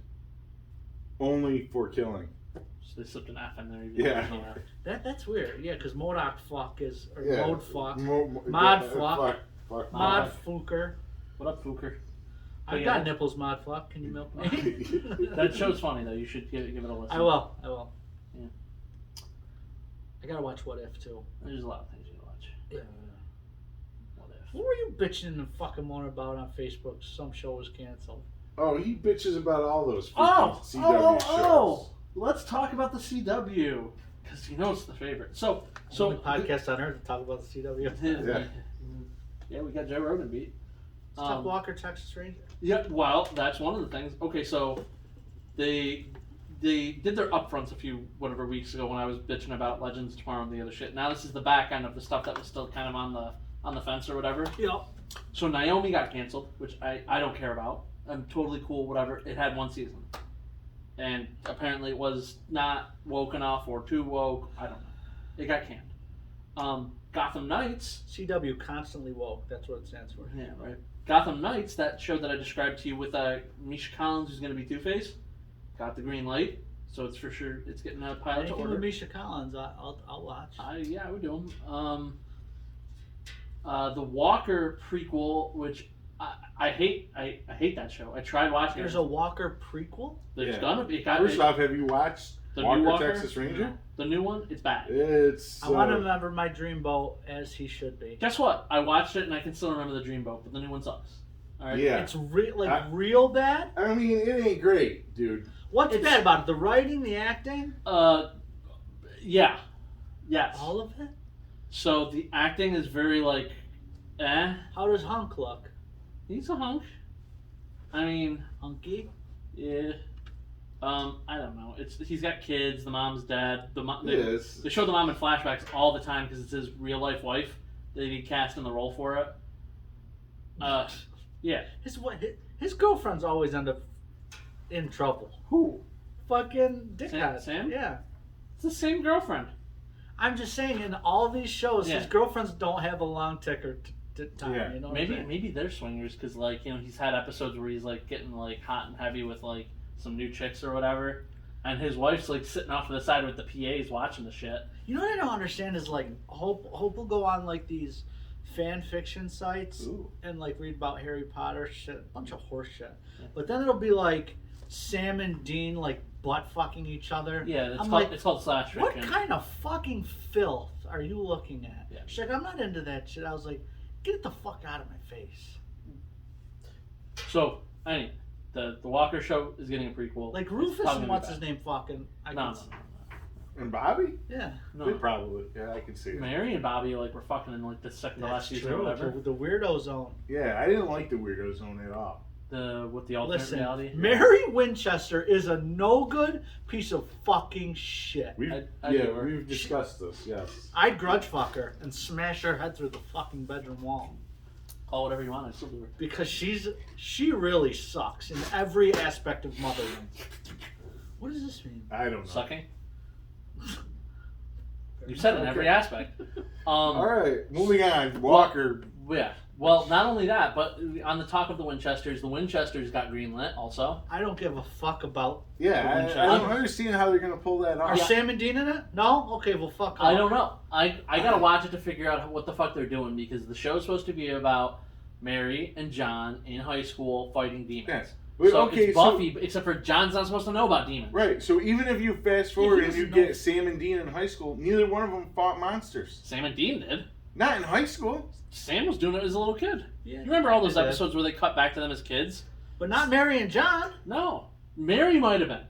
only for killing. So they slipped an F in there. Yeah. That's weird. Yeah, because MODOK fuck is Mod fuck. Mod fuck. Mod fucker. What up, Fuker? I've got nipples, Mod fuck. Can you milk me? That show's funny though. You should give it a listen. I will. Yeah. I gotta watch What If too. There's a lot of things you can watch. Yeah. What If? What were you bitching and fucking moaning about on Facebook? Some show was canceled. Oh, he bitches about all those CW shows. Let's talk about the CW because you know it's the favorite. So only podcast on earth to talk about the CW. Yeah, we got Joe Rogan beat. Let's talk Walker, Texas Ranger. Yeah, well, that's one of the things. Okay, so they did their upfronts a few weeks ago when I was bitching about Legends Tomorrow and the other shit. Now this is the back end of the stuff that was still kind of on the fence or whatever. Yep. So Naomi got canceled, which I don't care about. I'm totally cool, whatever. It had one season. And apparently it was not woke enough or too woke. I don't know. It got canned. Gotham Knights. CW constantly woke. That's what it stands for. Yeah, right. Gotham Knights, that show that I described to you with Misha Collins, who's going to be Two-Face, got the green light. So it's for sure, it's getting a pilot to order. With Misha Collins, I'll watch. Yeah, I would do them. The Walker prequel, which I hate that show. I tried watching There's it. a Walker prequel? There's gonna be. First off, have you watched the Walker, new Walker, Texas Ranger? The new one? It's bad. I want to remember my dreamboat as he should be. Guess what? I watched it and I can still remember the dreamboat, but the new one sucks. All right? Yeah. It's real bad? I mean, it ain't great, dude. What's bad about it? The writing, the acting? Yeah. Yes. All of it? So the acting is very like, eh. How does Hunk look? He's a hunk. I mean, hunky. Yeah. I don't know. He's got kids. The mom's dead. Yes. They show the mom in flashbacks all the time because it's his real life wife. They cast in the role for it. Yeah. His girlfriends always end up in trouble. Who? Fucking dickhead. Sam? Yeah. It's the same girlfriend. I'm just saying, in all these shows, his girlfriends don't have a long ticker time. Yeah. You know maybe they're swingers because he's had episodes where he's like getting like hot and heavy with like some new chicks or whatever, and his wife's like sitting off to the side with the PAs watching the shit. You know what I don't understand is like Hope will go on like these fan fiction sites and like read about Harry Potter shit, a bunch of horse shit. Yeah. But then it'll be like Sam and Dean like butt fucking each other. Yeah, it's called slash fiction. What kind of fucking filth are you looking at? Yeah. She's like, I'm not into that shit. I was like, get it the fuck out of my face. So, anyway, the Walker show is getting a prequel. Like It's Rufus probably and gonna what's be his bad. name fucking. No. And Bobby? Yeah. They probably. Yeah, I can see it. Mary and Bobby like were fucking in like the second to last season or whatever. The weirdo zone. Yeah, I didn't like the Weirdo Zone at all. With the alternate Listen, reality. Mary Winchester is a no good piece of fucking shit. We've discussed this. Yes. I'd grudge fuck her and smash her head through the fucking bedroom wall. Call whatever you want. I still do it. Because she really sucks in every aspect of mothering. What does this mean? I don't know. Sucking. You said in every aspect. All right, moving on. Walker. Yeah. Well, not only that, but on the talk of the Winchesters got greenlit also. I don't give a fuck about. Yeah, I don't understand how they're gonna pull that Are off. Sam and Dean in it? No? Okay, well, fuck off. I don't know. I gotta watch it to figure out what the fuck they're doing because the show's supposed to be about Mary and John in high school fighting demons. Yes. So it's Buffy, except for John's not supposed to know about demons. Right. So even if you fast forward and you get Sam and Dean in high school, neither one of them fought monsters. Sam and Dean did. Not in high school. Sam was doing it as a little kid. Yeah, you remember all those they did. episodes where they cut back to them as kids? But not Mary and John. No. Mary might have been.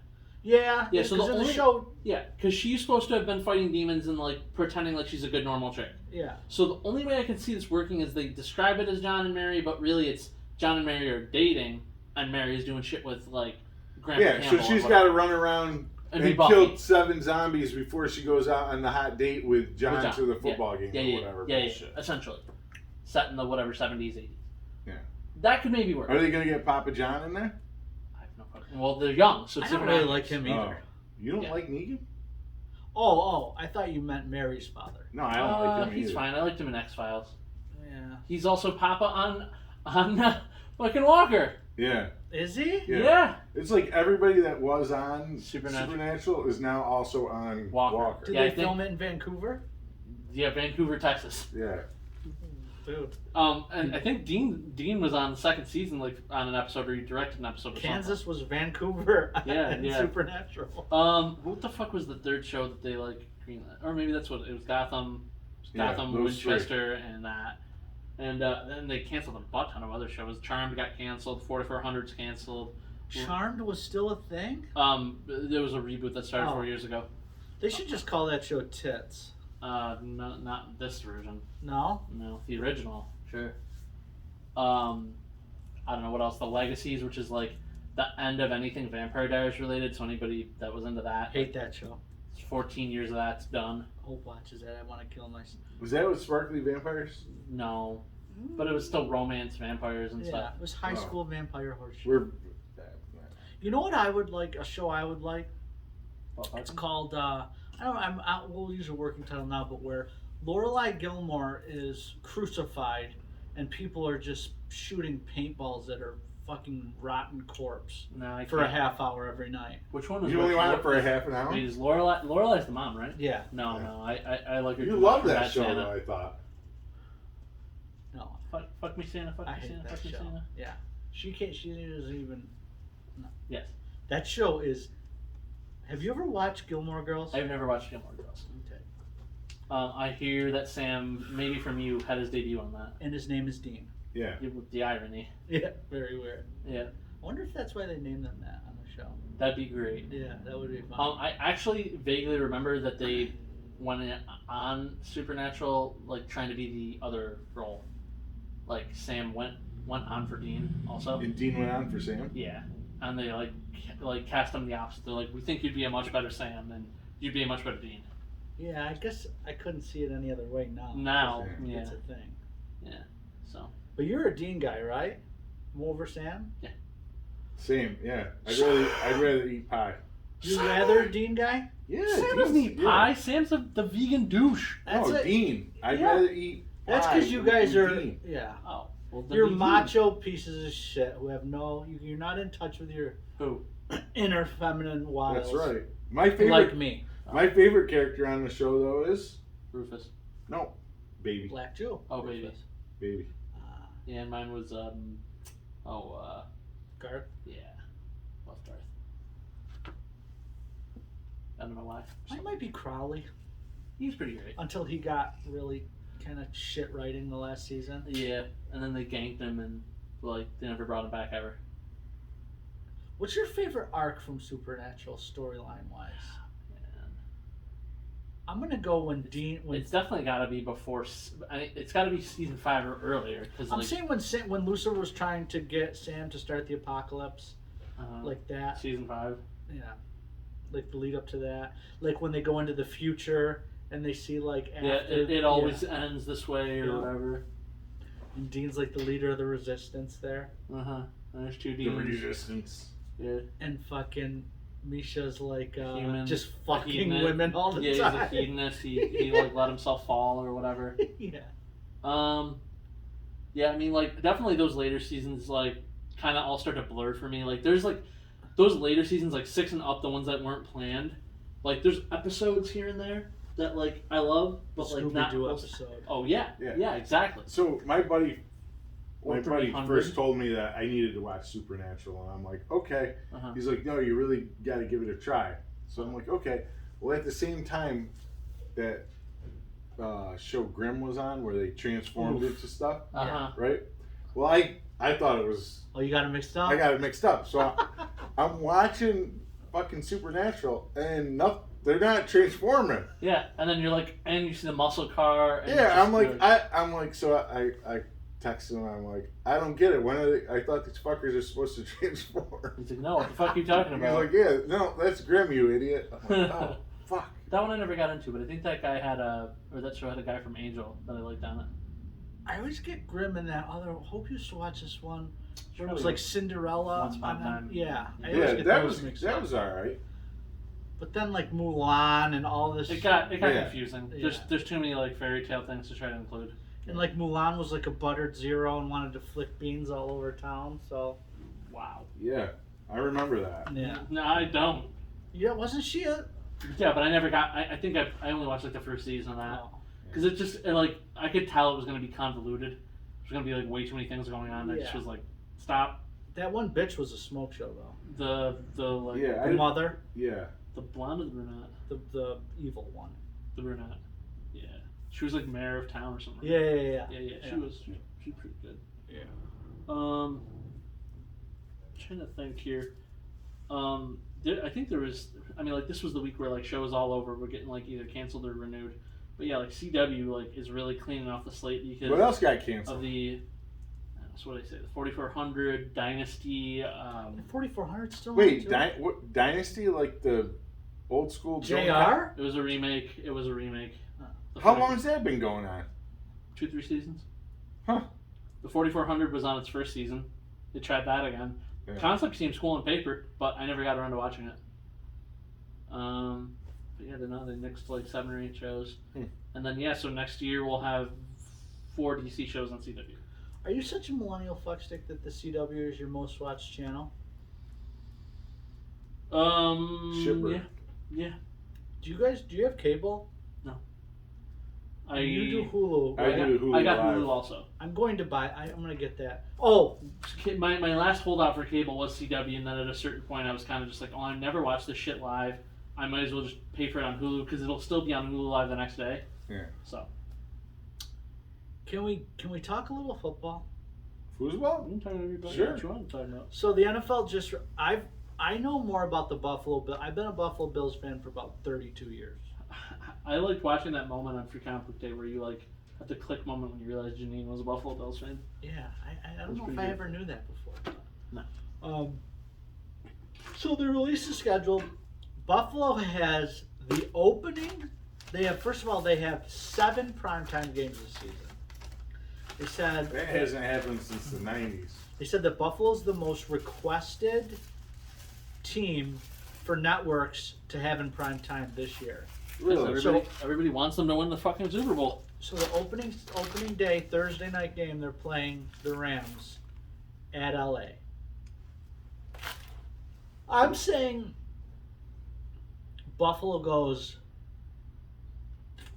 Yeah. Yeah, so in the show. Yeah, because she's supposed to have been fighting demons and like pretending like she's a good normal chick. Yeah. So the only way I can see this working is they describe it as John and Mary, but really it's John and Mary are dating, and Mary is doing shit with like Grandpa Campbell. So she's got to run around and be kill 7 zombies before she goes out on the hot date with John to the football game or whatever. Yeah, essentially. Set in the whatever 70s, 80s. Yeah. That could maybe work. Are they going to get Papa John in there? I have no fucking. Well, they're young, so it's I don't really like him either. You don't like Negan? Oh, I thought you meant Mary's father. No, I don't like him He's either. fine. I liked him in X-Files. Yeah. He's also Papa on fucking Walker. Yeah. Is he? Yeah. It's like everybody that was on Supernatural. Supernatural is now also on Walker. Did they film it in Vancouver? Yeah, Vancouver, Texas. Yeah. Dude. And I think Dean was on the second season, like on an episode, or he directed an episode. Or Kansas was Vancouver. Yeah. Supernatural. What the fuck was the third show that they like greenlit? Or maybe that's what it was. Gotham, Winchester, and that. And then they canceled a butt ton of other shows. Charmed got canceled. 4400's canceled. Charmed was still a thing? There was a reboot that started 4 years ago. They should just call that show Tits. No, not this version. No? No, the original. Sure. I don't know what else. The Legacies, which is like the end of anything Vampire Diaries related. So anybody that was into that. Hate that show. 14 years of that's done. Hope watches that. I want to kill myself. Was that with Sparkly Vampires? No. But it was still romance vampires and stuff. Yeah, it was high school vampire horseshit. You know what I would like? A show I would like? It's called, we'll use a working title now, but where Lorelai Gilmore is crucified and people are just shooting paintballs at her fucking rotten corpse for a half hour every night. Which one is You only want it for a half an hour? Wait, is Lorelai's the mom, right? Yeah. No, I like her. You love that show, though, I thought. No. Fuck me, Santa. Fuck me, Santa. Fuck me, Santa. Yeah. She doesn't even. No. Yes. That show is. Have you ever watched Gilmore Girls? I've never watched Gilmore Girls. Okay. I hear that Sam, maybe from you, had his debut on that. And his name is Dean. Yeah. The irony. Yeah, very weird. Yeah. I wonder if that's why they named them that on the show. That'd be great. Yeah, that would be fun. I actually vaguely remember that they went on Supernatural, like trying to be the other role. Like Sam went on for Dean also. And Dean went on for Sam? Yeah. And they like cast him the opposite. They're like, we think you'd be a much better Sam and you'd be a much better Dean. Yeah, I guess I couldn't see it any other way now. Now, yeah. It's a thing. Yeah. So. But you're a Dean guy, right? Over Sam? Yeah. Same, yeah. I'd rather eat pie. You rather a Dean guy? Yeah. Sam doesn't eat pie. Sam's the vegan douche. Dean. I'd rather eat pie. That's because you guys are. Dean. Yeah. Oh. Well, you're macho pieces of shit who have no. You're not in touch with your inner feminine wiles. That's right. My favorite. Like me. My favorite character on the show though is Rufus. No, Baby. Black Joe. Oh, Baby. Baby. Yeah, and mine was Garth. Yeah, love Garth. I don't know why. Mine might be Crowley. He's pretty great. until he got really kind of shit writing the last season. Yeah, and then they ganked him and like they never brought him back ever. What's your favorite arc from Supernatural storyline wise? Man. I'm gonna go when Dean. When It's definitely got to be before. It's got to be season 5 or earlier because I'm saying when Lucifer was trying to get Sam to start the apocalypse, like that. season 5. Yeah, like the lead up to that. Like when they go into the future and they see like after, It always ends this way or Yeah. whatever. And Dean's like the leader of the resistance there, There's 2 The demons. resistance. Yeah. and fucking Misha's like Human. just fucking Hedonist. women all the Yeah, time. he's a hedonist. He like let himself fall or whatever. Yeah. Yeah, I mean, like, definitely those later seasons, like, kind of all start to blur for me. Like, there's, like, those later seasons, like, 6 and up, the ones that weren't planned. Like, there's episodes here and there that, like, I love, but, like, not... Scooby-Doo episode. Oh, yeah. Yeah. Yeah, exactly. So my buddy Or 300. first told me that I needed to watch Supernatural, and I'm like, okay. He's like, no, you really got to give it a try. So I'm like, okay. Well, at the same time that show Grimm was on, where they transformed into stuff, right? Well, I thought it was. Oh, you got it mixed up? I got it mixed up. So I'm watching fucking Supernatural, and they're not transforming. Yeah, and then you're like, and you see the muscle car. And Yeah, I'm like, so I texted him. I'm like, I don't get it. When are they? I thought these fuckers are supposed to transform. He's like, no, what the fuck are you talking He's about? like, yeah, no, that's Grimm, you idiot. I'm like, oh, fuck. That one I never got into, but I think that guy that show had a guy from Angel that I liked on it. I always get Grimm in that other. Hope you used to watch this one where it was Surely like Cinderella. Once Upon a Time. Yeah, I always Yeah, get that those was mixed up. all right. But then like Mulan and all this. It got Yeah. confusing. Yeah. There's too many like fairy tale things to try to include. And like Mulan was like a buttered zero and wanted to flick beans all over town. So Wow. Yeah, I remember that. yeah, No, I don't. yeah, wasn't she a? Yeah, but I never got. I think I only watched like the first season of that Oh. because like I could tell it was going to be convoluted. There's going to be like way too many things going on. I just Yeah. was like, stop. That one bitch was a smoke show though. The like Yeah, The mother, yeah. the blonde or the brunette. the evil one. The brunette. Yeah, she was like mayor of town or something. Yeah. Yeah. Yeah. She was pretty good. Yeah. Trying to think here. I think there was. I mean, like this was the week where like shows all over were getting like either canceled or renewed. But yeah, like CW like is really cleaning off the slate because What else got of canceled? the. That's what I say. The 4400 Dynasty. 4400 still. Wait, on, too? what Dynasty? Like the old school Joan JR? It was a remake. The How 40 long has that been going on? 2-3 seasons. Huh. The 4400 was on its first season. They tried that again. Yeah. Concept seems cool on paper, but I never got around to watching it. But yeah, the next like 7 or 8 shows, and then yeah, so next year we'll have 4 DC shows on CW. Are you such a millennial fuckstick that the CW is your most watched channel? Shipper. Yeah. Do you have cable? You do Hulu. I do Hulu I got Live. Hulu also. I'm going to buy. I'm going to get that. Oh, My last holdout for cable was CW, and then at a certain point I was kind of just like, oh, I never watched this shit live. I might as well just pay for it on Hulu because it'll still be on Hulu Live the next day. Yeah. So. can we talk a little football? Foosball? I'm talking to everybody. Sure. What you want to talk about? So the NFL just I know more about the Buffalo Bill. I've been a Buffalo Bills fan for about 32 years. I liked watching that moment on Free Comic Book Day where you like at the click moment when you realized Janine was a Buffalo Bills fan. Yeah, I don't That's know if pretty I good. ever knew that before. No. So the release is scheduled. Buffalo has the opening. They have 7 primetime games this season. They said That hasn't happened since the 90s. They said that Buffalo's the most requested team for networks to have in prime time this year. Really? Everybody wants them to win the fucking Super Bowl. So the opening day, Thursday night game, they're playing the Rams at LA. I'm saying Buffalo goes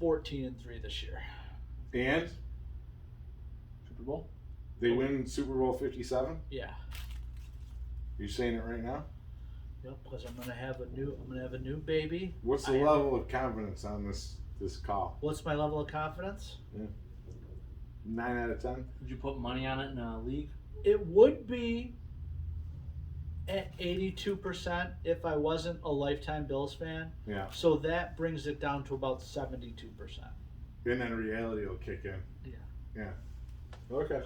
14-3 this year. And Super Bowl? they win Super Bowl 57? Yeah. You saying it right now? Yep, because I'm gonna have a new baby. What's the level of confidence on this this call. What's my level of confidence? 9 out of 10. Did you put money on it in a league? It would be at 82% if I wasn't a lifetime Bills fan. Yeah. So that brings it down to about 72%. And then reality will kick in. Yeah. Okay.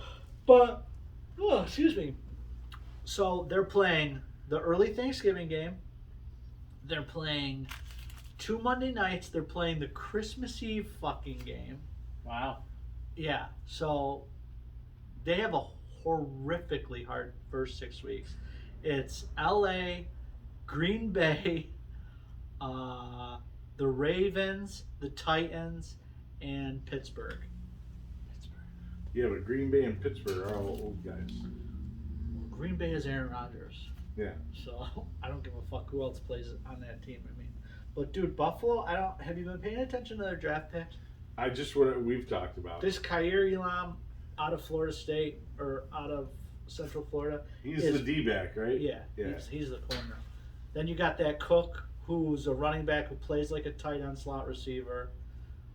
But, excuse me. So they're playing the early Thanksgiving game. They're playing 2 Monday nights. They're playing the Christmas Eve fucking game. Wow. Yeah. So they have a horrifically hard first 6 weeks. It's LA, Green Bay, the Ravens, the Titans, and Pittsburgh. Yeah, but Green Bay and Pittsburgh are all old guys. Green Bay is Aaron Rodgers. Yeah. So I don't give a fuck who else plays on that team. I mean, but dude, Buffalo. Have you been paying attention to their draft picks? I just what we've talked about. This Khair Elam out of Florida State or out of Central Florida. He's the D-back, right? Yeah. Yeah. He's the corner. Then you got that Cook, who's a running back who plays like a tight end slot receiver.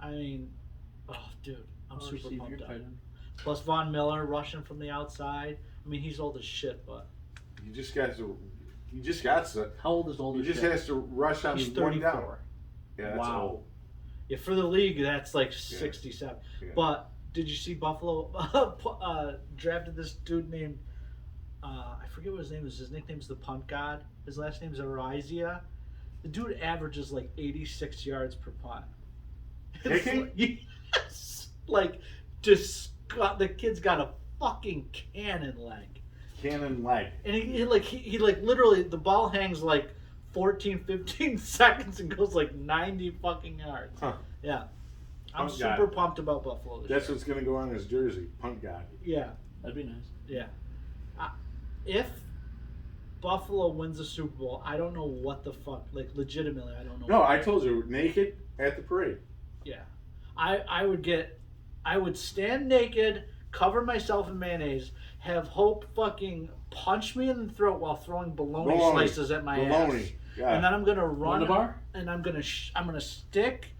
I mean, oh dude, I'm super pumped up. Plus Von Miller rushing from the outside. I mean, he's old as shit, but You just got to. How old is old? He just has to rush on he's one 34. down. Yeah, that's Wow. old. Yeah, for the league, that's like 67. Yeah. But did you see Buffalo drafted this dude named I forget what his name is. His nickname's the Punt God. His last name's Arizia. The dude averages like 86 yards per punt. Kicking? Yes. Like, the kid's got a fucking cannon leg. Cannon leg. And he literally, the ball hangs like 14, 15 seconds and goes like 90 fucking yards. Huh. Yeah. I'm Punt super God. pumped about Buffalo this That's year. what's going to go on his jersey. Punt God. Yeah. That'd be nice. Yeah. If Buffalo wins the Super Bowl, I don't know what the fuck. Like, legitimately, I don't know. No, I told you, naked at the parade. Yeah. I would stand naked, cover myself in mayonnaise, have Hope fucking punch me in the throat while throwing bologna slices at my ass. Yeah. And then I'm gonna run the bar? and I'm gonna stick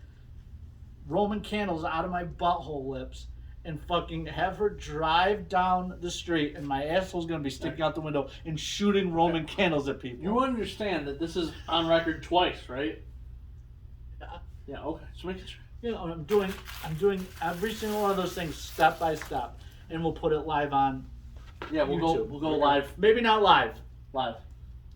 Roman candles out of my butthole lips and fucking have her drive down the street, and my asshole's gonna be sticking out the window and shooting Roman candles at people. You understand that this is on record twice, right? Yeah. Okay. So make it sure. You know, I'm doing every single one of those things step by step, and we'll put it live on. Yeah, YouTube. We'll go live. Maybe not live. Live.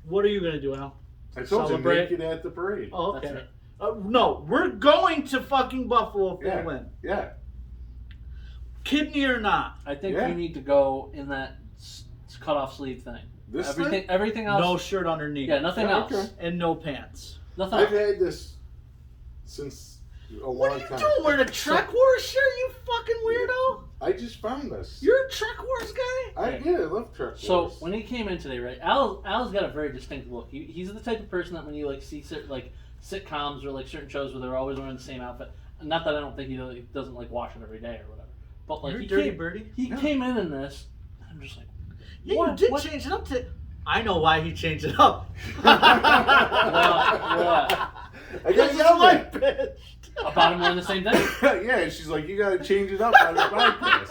What are you gonna do, Al? I told Celebrate? you, naked at the parade. Oh, okay. That's No, we're going to fucking Buffalo if Yeah. they win. Yeah. Kidney or not. I think Yeah. you need to go in that cut off sleeve thing. This Everything else. No shirt underneath. Yeah, nothing Yeah, else. okay. And no pants. Nothing I've else. had this since a What long are you time. doing? Wearing a Trek Wars shirt, you fucking weirdo? I just found this. You're a Trek Wars guy? I love Trek So Wars. when he came in today, right? Al's got a very distinct look. He's the type of person that when you like see like sitcoms or like certain shows where they're always wearing the same outfit. Not that I don't think he doesn't like wash it every day or whatever. But like You're he dirty came, birdie. he Yeah. came in this. I'm just like, Yeah, what? you did What? change it up to. I know why he changed it up. What? I got yelled at. bitch. About him wearing the same thing. Yeah, and she's like, you got to change it up on the podcast.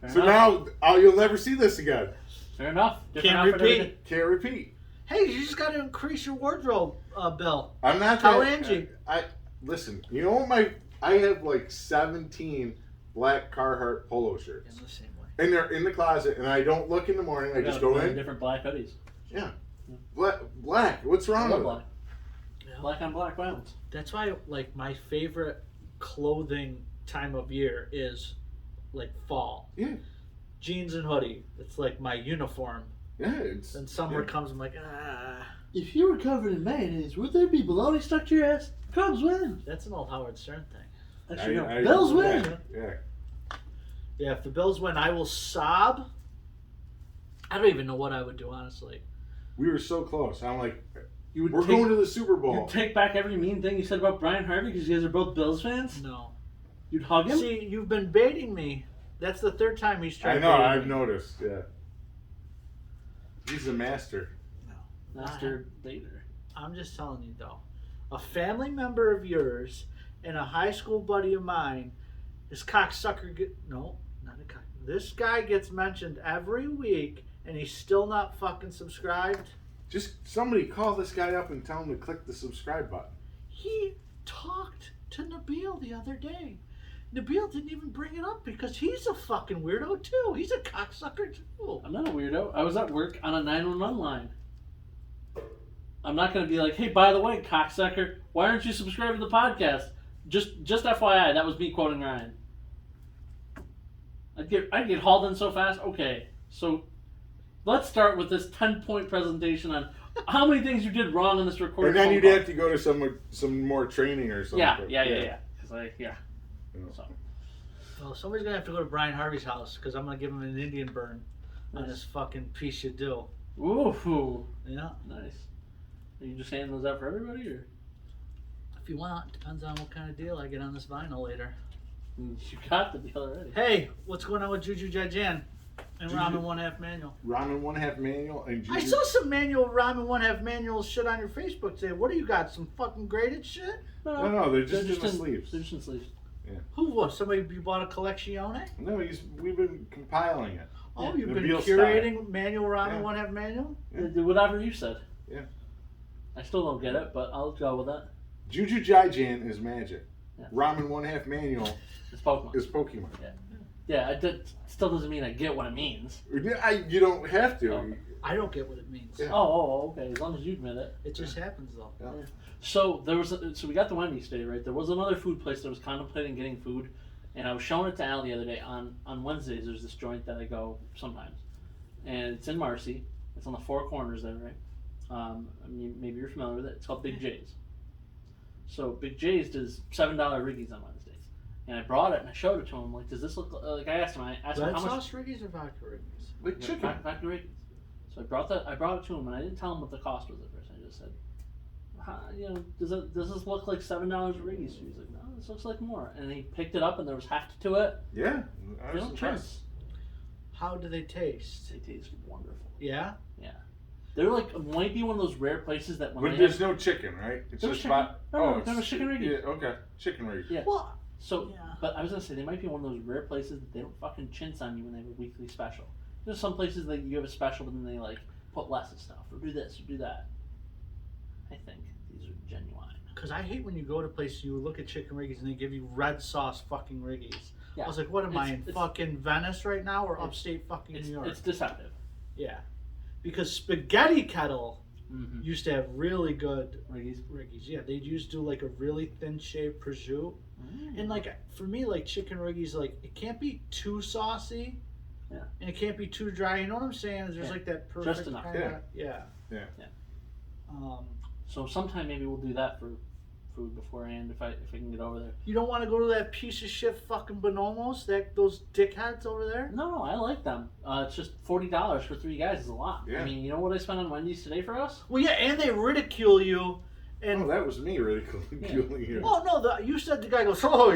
Fair So enough. now, you'll never see this again. Fair enough. Different Can't outfit every day. repeat. Can't repeat. Hey, you just got to increase your wardrobe, Bill. I'm not Tell that. Angie. I listen. You know what? I have like 17 black Carhartt polo shirts, In the same way. and they're in the closet. And I don't look in the morning. I just go in. Different black hoodies. Yeah. Black. What's I wrong love with black. it? Yeah. Black on black violence. That's why, like, my favorite clothing time of year is, like, fall. Yeah. Jeans and hoodie. It's like my uniform. Yeah. It's. Then summer comes, I'm like, ah. If you were covered in mayonnaise, would there be bologna stuck to your ass? Cubs win. That's an old Howard Stern thing. Actually, no. I- Bills win. Yeah. Yeah, if the Bills win, I will sob. I don't even know what I would do, honestly. We were so close. I'm like, You would we're take, going to the Super Bowl. You'd take back every mean thing you said about Brian Harvey because you guys are both Bills fans? No. You'd hug him? See, you've been baiting me. That's the third time he's tried I know. baiting I've me. noticed. Yeah. He's a master. Master Vader. I'm just telling you, though. A family member of yours and a high school buddy of mine, this cocksucker this guy gets mentioned every week, and he's still not fucking subscribed. Just somebody call this guy up and tell him to click the subscribe button. He talked to Nabil the other day. Nabil didn't even bring it up because he's a fucking weirdo too. He's a cocksucker too. I'm not a weirdo. I was at work on a 911 line. I'm not going to be like, hey, by the way, cocksucker, why aren't you subscribing to the podcast? Just FYI, that was me quoting Ryan. I'd get hauled in so fast. Okay, so let's start with this 10-point presentation on how many things you did wrong in this recording. And then you'd have to go to some more training or something. Yeah. So. Well, somebody's gonna have to go to Brian Harvey's house because I'm gonna give him an Indian burn on this fucking piece of do. Ooh. Yeah. Nice. Are you just handing those out for everybody, or? If you want, depends on what kind of deal I get on this vinyl later. You got the deal already. Hey, what's going on with Juju Jajan and Juju- Ramen 1/2 Manual? Ramen 1/2 manual and Juju. I saw some Ramen 1/2 Manual shit on your Facebook today. What do you got? Some fucking graded shit? No, they're just in the sleeves. They're just in sleeves. Yeah. Who was? Somebody you bought a collection? No, we've been compiling it. Oh, you've been Nabil curating Manual Ramen Yeah. 1/2 Manual? Yeah. Whatever you said. Yeah. I still don't get it, but I'll go with that. Juju Jaijan is magic. Yeah. Ramen 1/2 manual It's Pokemon. is Pokemon. Yeah, it still doesn't mean I get what it means. You don't have to. Oh. I don't get what it means. Yeah. Okay. As long as you admit it. It just happens though. Yeah. So so we got the Wendy's today, right? There was another food place that was contemplating getting food, and I was showing it to Al the other day. On Wednesdays, there's this joint that I go sometimes, and it's in Marcy. It's on the Four Corners there, right? Maybe you're familiar with it. It's called Big J's. So Big J's does $7 Riggies on Wednesdays, and I brought it and I showed it to him. Like, does this look like? I asked him Red how much. sauce Riggies or vodka Riggies? Like chicken. Vodka Riggies. So I brought it to him, and I didn't tell him what the cost was at first. I just said, does this look like $7 Riggies? He was like, no, this looks like more. And he picked it up, and there was heft to it. Yeah. I You was know, impressed. How do they taste? They taste wonderful. Yeah? They're like, might be one of those rare places that when But there's no chicken, right? It's There's just chicken. No, it's there was chicken Riggies. Yeah, okay. Chicken Riggies. Yeah. Well, So, yeah. but I was gonna say they might be one of those rare places that they don't fucking chintz on you when they have a weekly special. There's some places that you have a special, but then they like put less of stuff or do this or do that. I think these are genuine. Because I hate when you go to places you look at chicken Riggies and they give you red sauce fucking Riggies. Yeah. I was like, what am I in It's- fucking Venice right now or upstate fucking New York? It's deceptive. Yeah. Because Spaghetti Kettle Mm-hmm. used to have really good Riggies. Riggies. Yeah, they used to do like a really thin shaved prosciutto. And like for me, like chicken Riggies, like it can't be too saucy. Yeah. And it can't be too dry. You know what I'm saying? There's Yeah. like that perfect Just enough. kinda, Yeah. So sometime maybe we'll do that for food beforehand if I can get over there. You don't want to go to that piece of shit fucking Bonomos, those dickheads over there? No, I like them. It's just $40 for 3 guys is a lot. Yeah. I mean, you know what I spent on Wendy's today for us? Well, yeah, and they ridicule you. And Oh, that was me ridiculing you. oh no, you said the guy goes, oh,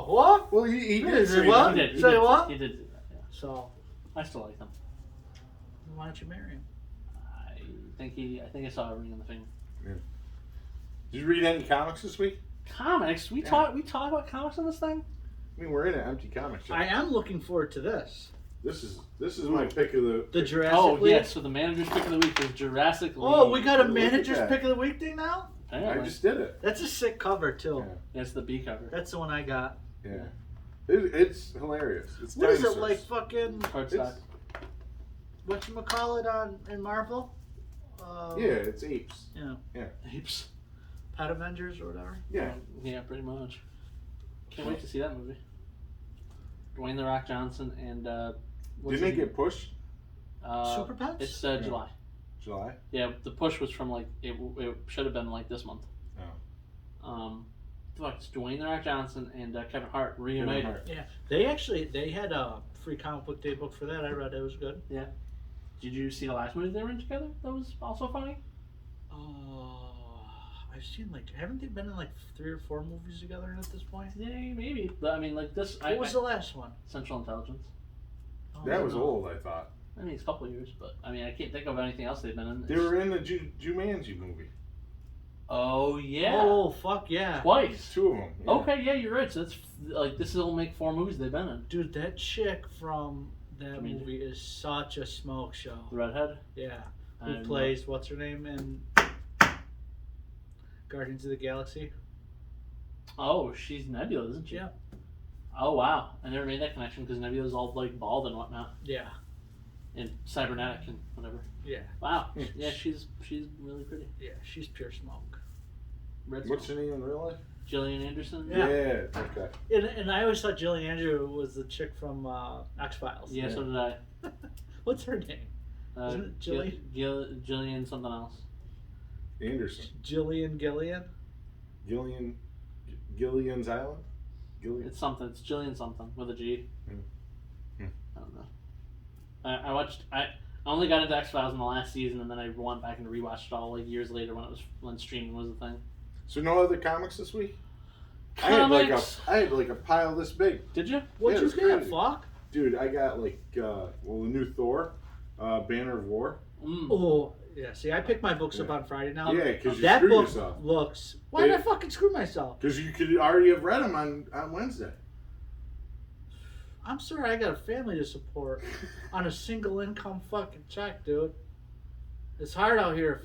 what? Well, he Yeah, did say say what? that. He Say did, what? He did do that, yeah. So I still like them. why don't you marry him? I think I saw a ring on the finger. Did you read any comics this week? Comics? We talk about comics on this thing? I mean, we're in an empty comic shop. I am looking forward to this. This is my pick of the. Jurassic League. Yeah, so the manager's pick of the week is Jurassic League. Oh, we got a Look at manager's that. pick of the week thing now? I Apparently. just did it. That's a sick cover too. Yeah. It's the B cover. That's the one I got. Yeah. It's hilarious. It's What is it dinosaurs. like fucking Cardstock. whatchamacallit in Marvel? Yeah, it's apes. Yeah. Apes. Pet Avengers or whatever. Yeah. Yeah, pretty much. Can't wait to see that movie. Dwayne The Rock Johnson and Didn't it get pushed? Super Pets? It's July. July? Yeah, the push was from like it should have been like this month. Oh. It's Dwayne The Rock Johnson and Kevin Hart reunited. Kevin Hart. Yeah. They had a free comic book day book for that. I read it. It was good. Did you see the last movie they were in together? That was also funny. I've seen haven't they been in like 3 or 4 movies together at this point? Yeah, maybe. But I mean, like this. What was the last one? Central Intelligence. Oh, That was no. old, I thought. I mean, it's a couple of years, but I mean, I can't think of anything else they've been in. They were in the Jumanji movie. Oh yeah. Oh fuck yeah. Twice. 2 of them. Yeah. Okay, yeah, you're right. So that's like this will make 4 movies they've been in. Dude, that chick from that Jumanji. movie is such a smoke show. The redhead. Yeah. I Who don't plays what's her name in Guardians of the Galaxy? Oh, she's Nebula, isn't she? Yeah. Oh wow, I never made that connection because Nebula's all like bald and whatnot, Yeah. and cybernetic and whatever. Yeah. Wow. Yeah, she's really pretty. Yeah. She's pure smoke. Red What's Smoke. her name in real life? Gillian Anderson. Yeah. Okay. And I always thought Jillian Andrew was the chick from X-Files. Yeah, so did I. What's her name? Isn't it Jillian? Gillian something else. Anderson. Jillian Gillian? Gillian's Island? Gillian. It's something. It's Gillian something with a G. Hmm. I don't know. I watched. I only got into X Files in the last season, and then I went back and rewatched it all like years later when streaming was a thing. So no other comics this week? Comics. I had like a pile this big. Did you? What'd Yeah, you it was get, crazy. fuck? Dude, I got like, the new Thor, Banner of War. Mm. Oh, yeah. See, I picked my books up on Friday now. Yeah, because you that screwed book yourself. looks... Why did I fucking screw myself? Because you could already have read them on Wednesday. I'm sorry, I got a family to support on a single income fucking check, dude. It's hard out here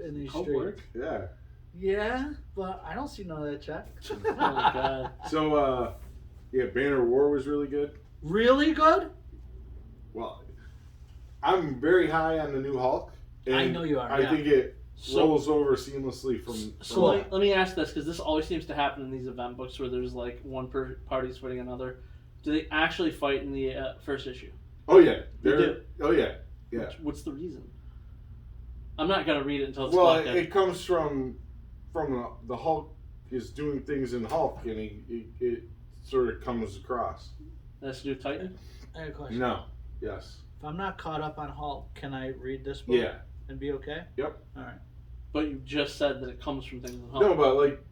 in these Hope streets. work. Yeah. Yeah, but I don't see none of that check. Oh my god. So, yeah, Banner of War was really good. Really good? Well, I'm very high on the new Hulk. And I know you are, I yeah. think it So- rolls over seamlessly from... So let me ask this, because this always seems to happen in these event books where there's like one party's fighting another. Do they actually fight in the first issue? Oh, yeah. They do. Oh, yeah. Yeah. What's the reason? I'm not gonna read it until it's Well, collected. it comes from the Hulk is doing things in Hulk, and it sort of comes across. That's to do with Titan? I have a question. No. Yes. If I'm not caught up on Hulk, can I read this book Yeah. and be okay? Yep. All right. But you just said that it comes from things in Hulk. No, but like,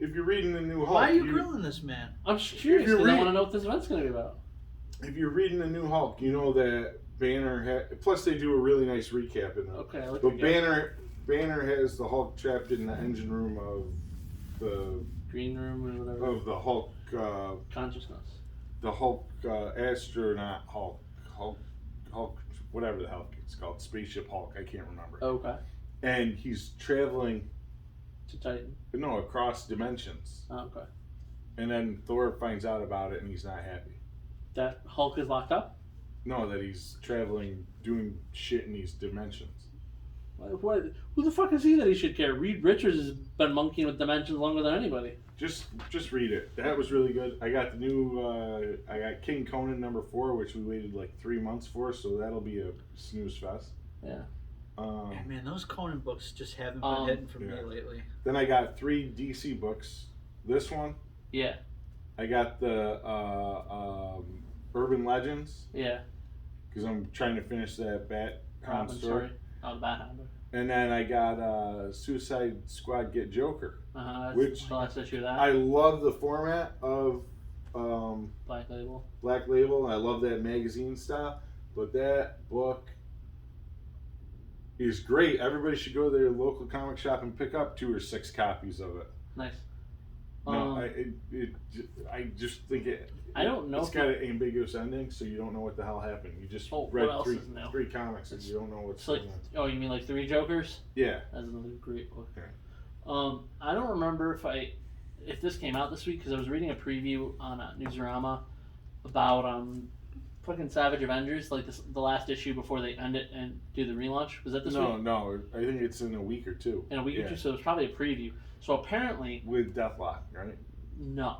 if you're reading the new Hulk, Why are you grilling this man? I'm just curious you're because I reading- want to know what this event's gonna be about. if you're reading the new Hulk, you know that Banner plus they do a really nice recap in that. Okay, I like But your Banner has the Hulk trapped in the engine room of the green room or whatever. the Hulk Consciousness. the Hulk astronaut Hulk whatever the hell it's called, Spaceship Hulk, I can't remember. Okay. And he's traveling To Titan. across dimensions. Oh, okay. And then Thor finds out about it and he's not happy. That Hulk is locked up? No, that he's traveling doing shit in these dimensions. What? Who the fuck is he that he should care? Reed Richards has been monkeying with dimensions longer than anybody. Just read it. That was really good. I got the new I got King Conan #4, which we waited like 3 months for, so that'll be a snooze fest. Yeah. Yeah, man, those Conan books just haven't been hitting for me lately. Then I got 3 DC books. This one, Yeah. I got the Urban Legends Yeah. because I'm trying to finish that Batman story. Oh, the Batman. And then I got Suicide Squad Get Joker. That's Which the last issue of that. I love the format of Black Label. Black Label. I love that magazine style, but that book is great. Everybody should go to their local comic shop and pick up 2 or 6 copies of it. Nice. No, I just think it. I don't know It's if got an ambiguous ending, so you don't know what the hell happened. You just what read else is new? 3 comics and you don't know what's It's like, going on. oh, you mean like 3 Jokers? Yeah. That's another great book. Okay. I don't remember if this came out this week because I was reading a preview on Newsarama about fucking Savage Avengers, like the last issue before they end it and do the relaunch. Was that this week? No. I think it's in a week or 2. In a week or 2, so it was probably a preview. So apparently, With Deathlock, right? no.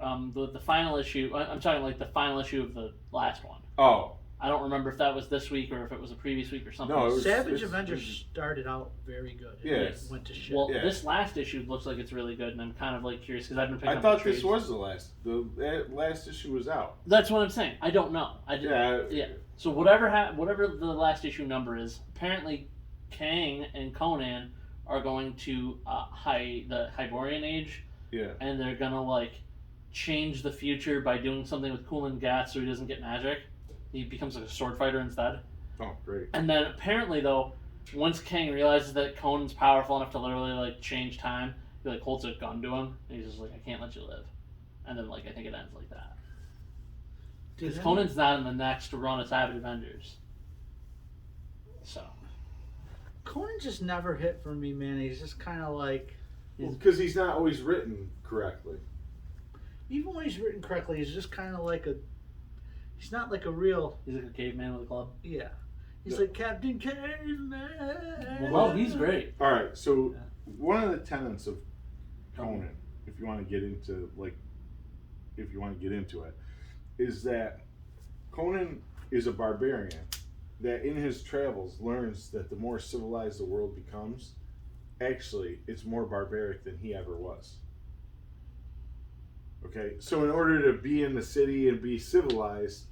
The final issue. I'm talking like the final issue of the last one. Oh. I don't remember if that was this week or if it was a previous week or something. No, it was- Savage it's- Avengers started out very good. Yeah. It went to shit. Well, Yeah. this last issue looks like it's really good, and I'm kind of like curious because I've been picking I up thought the this trades. was the last. The last issue was out. That's what I'm saying. I don't know. Yeah. So whatever the last issue number is, apparently Kang and Conan are going to the Hyborian Age, Yeah. and they're gonna like change the future by doing something with Kulan Gath so he doesn't get magic. He becomes like a sword fighter instead. Oh, great. And then apparently though, once Kang realizes that Conan's powerful enough to literally like change time, he like holds a gun to him, and he's just like, I can't let you live. And then like I think it ends like that. Because Conan's not in the next run of Savage Avengers. So. Conan just never hit for me, man. He's just kind of like... Because he's not always written correctly. Even when he's written correctly, he's just kind of like a... He's not like a real... He's like a caveman with a club? Yeah. He's like Captain Caveman. Well, he's great. All right, so one of the tenets of Conan, if you want to get into it, is that Conan is a barbarian that in his travels learns that the more civilized the world becomes, actually it's more barbaric than he ever was. Okay, so in order to be in the city and be civilized,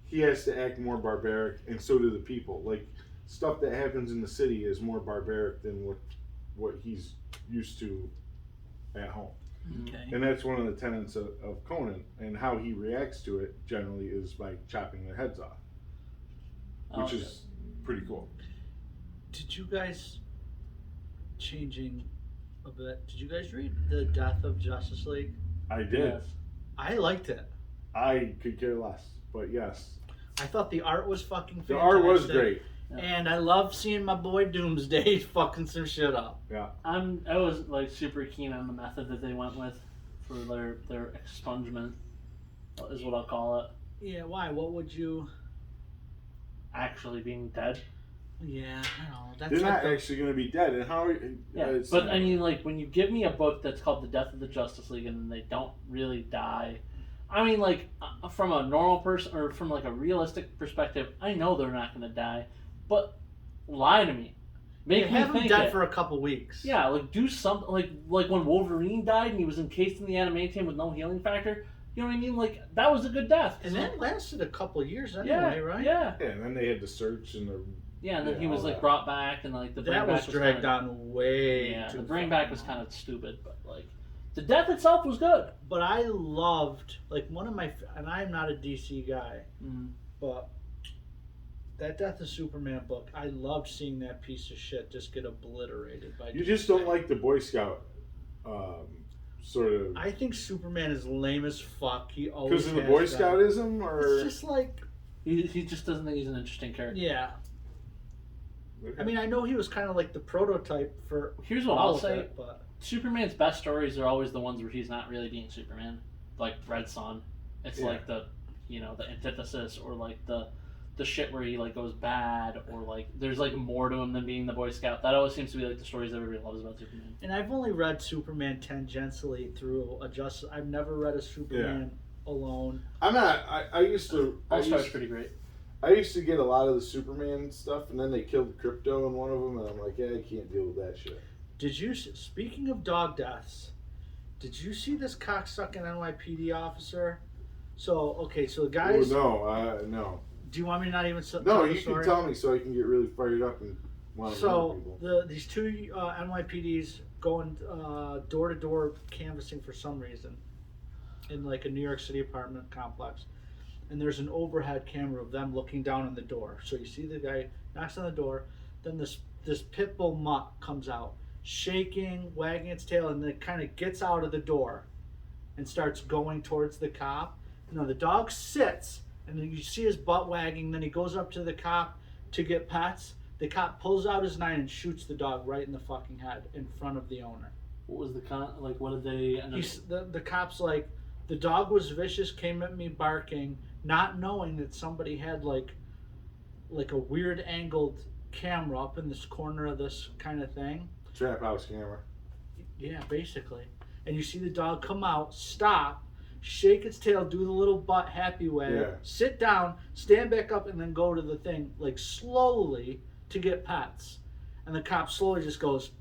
he has to act more barbaric, and so do the people. Like, stuff that happens in the city is more barbaric than what he's used to at home. Okay. And that's one of the tenets of Conan, and how he reacts to it generally is by chopping their heads off, which is pretty cool. Did you guys, changing a bit, did you guys read The Death of Justice League? I did. Yes. I liked it. I could care less, but yes. I thought the art was fucking fantastic. The art was great. And I love seeing my boy Doomsday fucking some shit up. Yeah. I was like super keen on the method that they went with for their expungement, is what I'll call it. Yeah, why? What would you... Actually being dead. Yeah, I know. That's They're like not actually going to be dead. And how? Yeah, but I mean, like, when you give me a book that's called The Death of the Justice League and they don't really die, I mean, like, from a normal person or from like a realistic perspective, I know they're not going to die, but lie to me. Make me have think him dead it. for a couple weeks. Yeah, like do something like when Wolverine died and he was encased in the adamantium with no healing factor. You know what I mean? Like, that was a good death. And that lasted a couple of years anyway, right? Yeah. Yeah, and then they had to search and and then he was like brought back, and like the that was dragged on way. Yeah, too the bring far. back was kind of stupid, but like the death itself was good. But I loved, like, one of my, and I'm not a DC guy, but that Death of Superman book, I loved seeing that piece of shit just get obliterated by. You just don't like the Boy Scout sort of. I think Superman is lame as fuck. He always Because of the has Boy been. Scoutism, or It's just like. He just doesn't think he's an interesting character. Yeah. Okay. I mean, I know he was kind of like the prototype for. Here's what all I'll of say: it, but Superman's best stories are always the ones where he's not really being Superman, like Red Son. It's like the antithesis, or like the shit where he like goes bad, or like there's like more to him than being the Boy Scout. That always seems to be like the stories everybody loves about Superman. And I've only read Superman tangentially through a Justice. I've never read a Superman alone. I'm not. I used to. All-Star's pretty great. I used to get a lot of the Superman stuff, and then they killed Crypto in one of them, and I'm like, yeah, I can't deal with that shit. Did you? Speaking of dog deaths, did you see this cocksucking NYPD officer? So the guys. Oh no. Do you want me to not even? No, you can tell me so I can get really fired up and want to murder people. These two NYPDs going door to door canvassing for some reason in like a New York City apartment complex, and there's an overhead camera of them looking down on the door. So you see the guy knocks on the door, then this pit bull mutt comes out, shaking, wagging its tail, and then it kind of gets out of the door and starts going towards the cop. Now the dog sits, and then you see his butt wagging. Then he goes up to the cop to get pets. The cop pulls out his 9 and shoots the dog right in the fucking head in front of the owner. What was what did they end up... The cop's like, the dog was vicious, came at me barking, not knowing that somebody had like a weird angled camera up in this corner of this kind of thing. Trap house camera. Yeah, basically. And you see the dog come out, stop, shake its tail, do the little butt happy way, sit down, stand back up, and then go to the thing, like slowly, to get pets. And the cop slowly just goes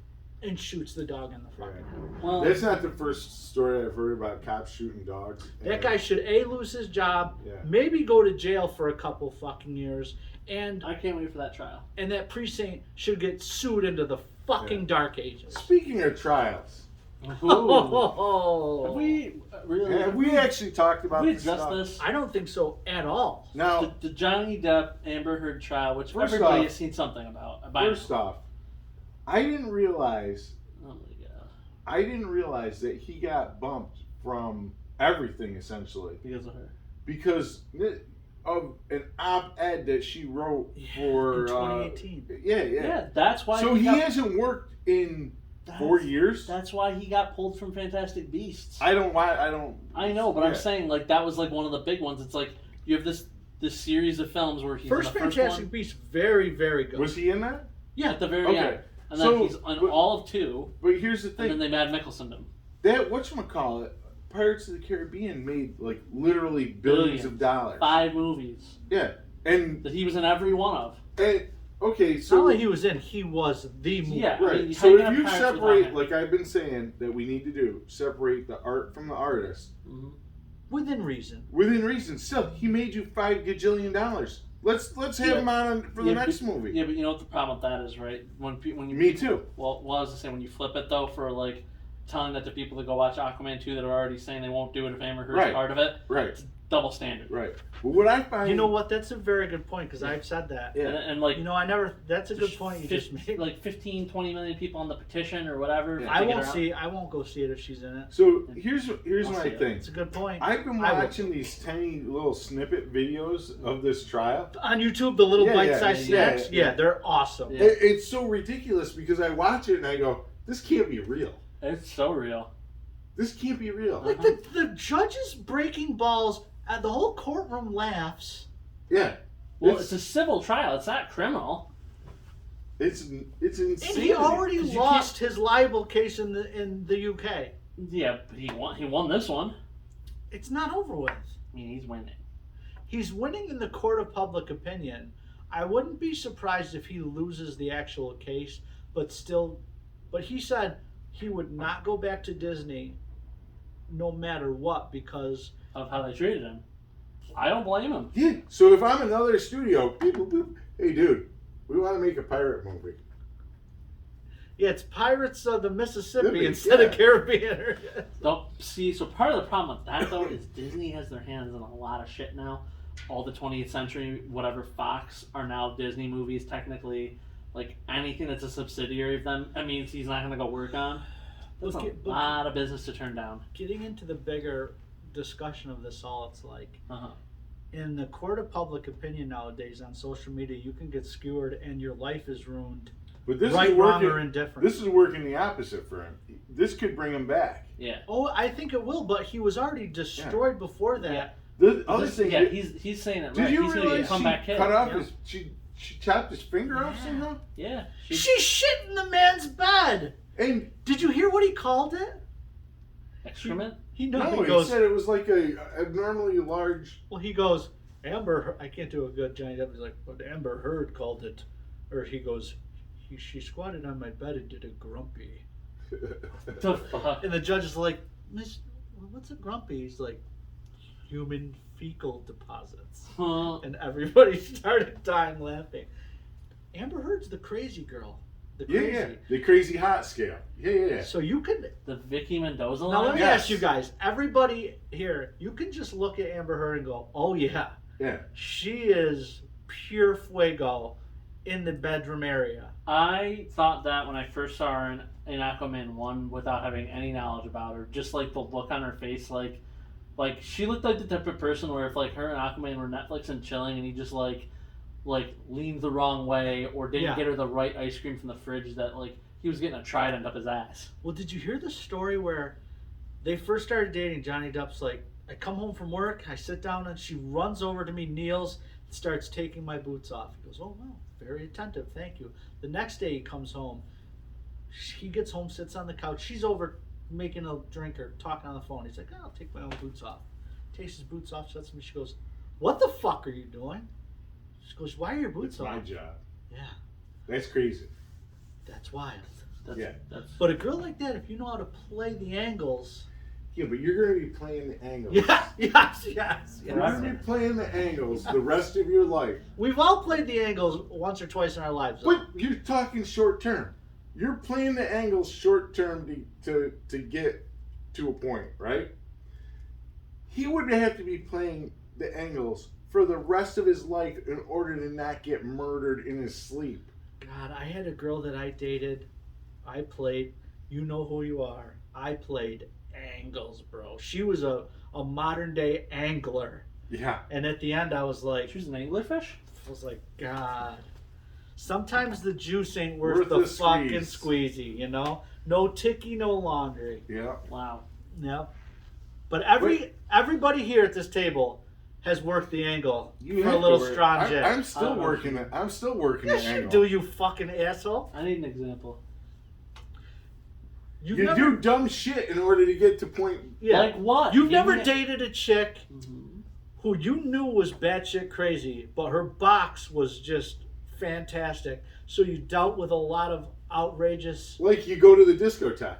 and shoots the dog in the fucking head. Well, that's not the first story I've heard about cops shooting dogs. That guy should lose his job, maybe go to jail for a couple fucking years, and I can't wait for that trial. And that precinct should get sued into the fucking dark ages. Speaking of trials, Have we really? Have we actually talked about we this addressed stuff? this? I don't think so at all. Now, The Johnny Depp Amber Heard trial, which First everybody off- has seen something about. first off, I didn't realize Oh my god. that he got bumped from everything essentially Because of her. because of an op-ed that she wrote for in 2018. Yeah, that's why. So he hasn't worked in 4 years. That's why he got pulled from Fantastic Beasts. I don't. I know, but I'm yeah. saying like that was like one of the big ones. It's like you have this series of films where he's First in the Fantastic first Beasts, very, very good. Was he in that? one, at the very Okay. end, and So, then he's on all of 2, But here's the and thing. then they Mad Mickelson him. That whatchamacallit, Pirates of the Caribbean made like literally billions of dollars. 5 movies Yeah, and that he was in every one of. okay, Not so only he was in, he was the movie. Yeah. right. I mean, So how if you can Pirates without separate, him? like I've been saying that we need to do, separate the art from the artist Mm-hmm. Within reason. within reason. Still, he made you $5 gajillion. Let's have him on for the next movie. Yeah, but you know what the problem with that is, right? When you Me too. Well, I was gonna say when you flip it though, for like telling that to people to go watch Aquaman 2 that are already saying they won't do it if Amber Heard's Right. part of it, Right, it's double standard. right. But what I find, You know what? That's a very good point because I've said that. Yeah. And like You know, I never. That's a good point you just made. like 15, 20 million people on the petition or whatever. Yeah. to I get won't her out. see. I won't go see it if she's in it. So here's I'll my see it. thing. It's a good point. I've been I will. watching these tiny little snippet videos of this trial. On YouTube, the little Yeah, bite-sized yeah, snacks. yeah. Yeah, they're awesome. Yeah. It's so ridiculous because I watch it and I go, "This can't be real. It's so real. This can't be real." Like the judges breaking balls, and the whole courtroom laughs. Yeah. Well, it's a civil trial. It's not criminal. It's insane. And he already 'Cause you lost his libel case in the UK. Yeah, but he won this one. It's not over with. I mean, he's winning. He's winning in the court of public opinion. I wouldn't be surprised if he loses the actual case, but he said he would not go back to Disney no matter what because Of how they treated him. I don't blame him. Yeah. So if I'm another studio, beep, boop, boop, hey dude, we want to make a pirate movie. yeah, it's Pirates of the Mississippi Mississippi, instead yeah. of Caribbean. Don't see. So part of the problem with that though is Disney has their hands in a lot of shit now. All the 20th century, whatever Fox are now Disney movies technically. Like anything that's a subsidiary of them, that means he's not going to go work on. That's a lot of business to turn down. Getting into the bigger discussion of this all, it's like Uh-huh. in the court of public opinion nowadays on social media, you can get skewered and your life is ruined. But this Right, is wrong, or working. indifferent. This is working the opposite for him. This could bring him back. Yeah. Oh, I think it will, but he was already destroyed before that. Yeah. The other thing. yeah, he's saying it Did right. you He's going to be a realize she comeback kid. cut off yeah. his? She chopped his finger off somehow. Yeah. She shit in the man's bed. And Did you hear what he called it? Excrement? He he goes. said it was like a abnormally large. Well, he goes. I can't do a good Johnny Depp. He's like, but Amber Heard called it, or he goes. She squatted on my bed and did a grumpy. The fuck? And the judge is like, Miss, what's a grumpy? He's like, human fecal deposits. Huh. And everybody started dying laughing. Amber Heard's the crazy girl. The Yeah, crazy. yeah. The crazy hot scale. Yeah. So you can. The Vicky Mendoza Now line? let me Yes. ask you guys. Everybody here, you can just look at Amber Heard and go, "Oh yeah, Yeah. she is pure fuego in the bedroom area." I thought that when I first saw her in Aquaman 1 without having any knowledge about her. Just like the look on her face, like she looked like the type of person where if like her and Aquaman were Netflix and chilling and he just like leaned the wrong way or didn't get her the right ice cream from the fridge that like he was getting a trident up his ass. Well, did you hear the story where they first started dating? Johnny Depp's like, I come home from work, I sit down, and she runs over to me, kneels, and starts taking my boots off. He goes, "Oh, wow, very attentive, thank you." The next day he comes home. He gets home, sits on the couch. She's over making a drink or talking on the phone. He's like, "Oh, I'll take my own boots off." Takes his boots off, sets them. She goes, "What the fuck are you doing?" She goes, "Why are your boots It's my off?" job. Yeah, That's crazy. that's wild. That's But a girl like that, if you know how to play the angles. Yeah, but you're going to be playing the angles. Yeah, yes. You're going to be playing the angles the rest of your life. We've all played the angles once or twice in our lives. though. But you're talking short term. You're playing the angles short term to get to a point, right? he would have to be playing the angles for the rest of his life in order to not get murdered in his sleep. God, I had a girl that I dated. I played, you know who you are. I played angles, bro. She was a modern day angler. Yeah. And at the end, I was like, She was an anglerfish? I was like, God. Sometimes the juice ain't worth the squeeze. fucking squeezy, you know? No ticky, no laundry. Yeah. Wow. Yep. But everybody here at this table has worked the angle for a little strong jet. I'm still working it. I'm still working Yes, the you angle. do, you fucking asshole. I need an example. You've You never, do dumb shit in order to get to point. yeah. Like what? You've Give never me a- dated a chick who you knew was batshit crazy, but her box was just fantastic. So you dealt with a lot of outrageous. Like you go to the discotheque.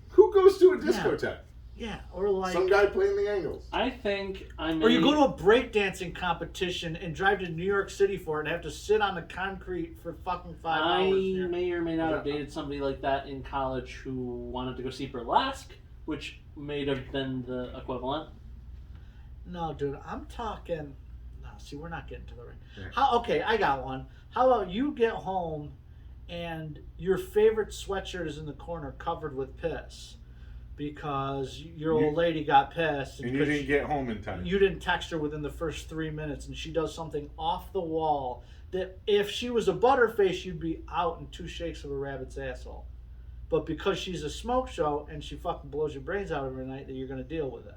Who goes to a discotheque? Yeah, or like. Some guy playing the angles. I think I may... Or you go to a breakdancing competition and drive to New York City for it and have to sit on the concrete for fucking 5 hours. I may or may not have dated somebody like that in college who wanted to go see burlesque, which may have been the equivalent. No, dude, I'm talking. No, see, we're not getting to the ring. Yeah. Okay, I got one. How about you get home and your favorite sweatshirt is in the corner covered with piss because your old lady got pissed And you didn't get home in time. you didn't text her within the first 3 minutes, and she does something off the wall that if she was a butterface, you'd be out in 2 shakes of a rabbit's asshole. But because she's a smoke show and she fucking blows your brains out every night, that you're going to deal with it.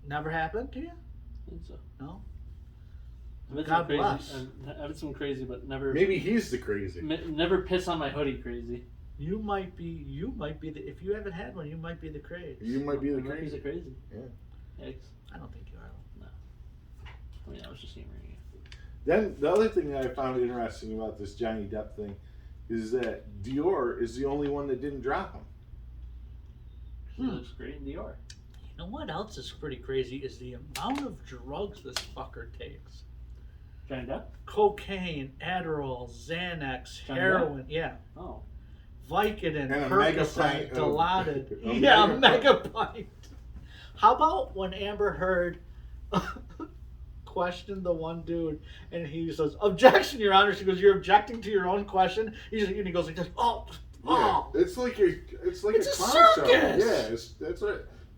Never happened to you? I think so. No? I've been God some crazy, bless. I've been some crazy, but never Maybe he's the crazy. never piss on my hoodie crazy. You might be the, if you haven't had one, you might be the craze. You might be the I might crazy. crazy. Yeah. Yikes. I don't think you are. I mean, I was just humoring you. Then the other thing that I found interesting about this Johnny Depp thing is that Dior is the only one that didn't drop him. He looks great in Dior. You know what else is pretty crazy is the amount of drugs this fucker takes. Johnny Depp? Cocaine, Adderall, Xanax, Johnny Heroin, yeah. Oh. Vicodin, And a mega Percocet, pint of- Dilaudid. a Yeah, a mega mega pint. How about when Amber Heard questioned the one dude and he says, "Objection, Your Honor." She goes, "You're objecting to your own question?" And he goes like this, "Oh, oh." Yeah, it's like a It's a clown show. circus! Yeah,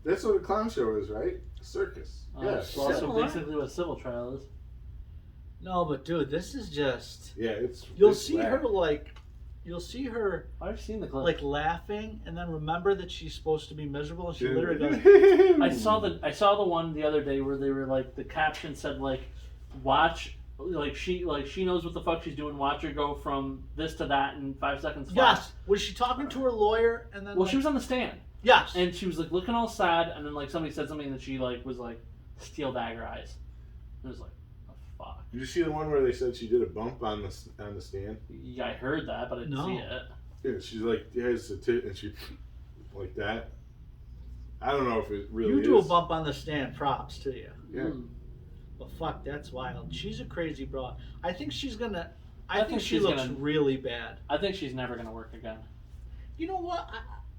that's what a clown show is, right? A circus. Yeah. That's also Similar. basically what a civil trial is. No, but dude, this is just. Yeah, it's. You'll it's see bad. her like. You'll see her I've seen the clip. like laughing, and then remember that she's supposed to be miserable, and she literally goes, I saw the one the other day where they were like, the caption said like, watch, like she knows what the fuck she's doing. Watch her go from this to that in 5 seconds flat. "Yes." Was she talking to her lawyer, and then? Well, like, she was on the stand Yes. and she was like looking all sad, and then like somebody said something that she like was like steel dagger eyes. It was like, oh, fuck. Did you see the one where they said she did a bump on the stand? Yeah, I heard that, but I didn't No. see it. Yeah, she's like, "Here's the tit," and she like that. I don't know if it really You do a is. bump on the stand. Props to you. Yeah. Mm. But fuck, that's wild. She's a crazy broad. I think she's gonna. I, I think think she she's looks gonna- really bad. I think she's never gonna work again. You know what?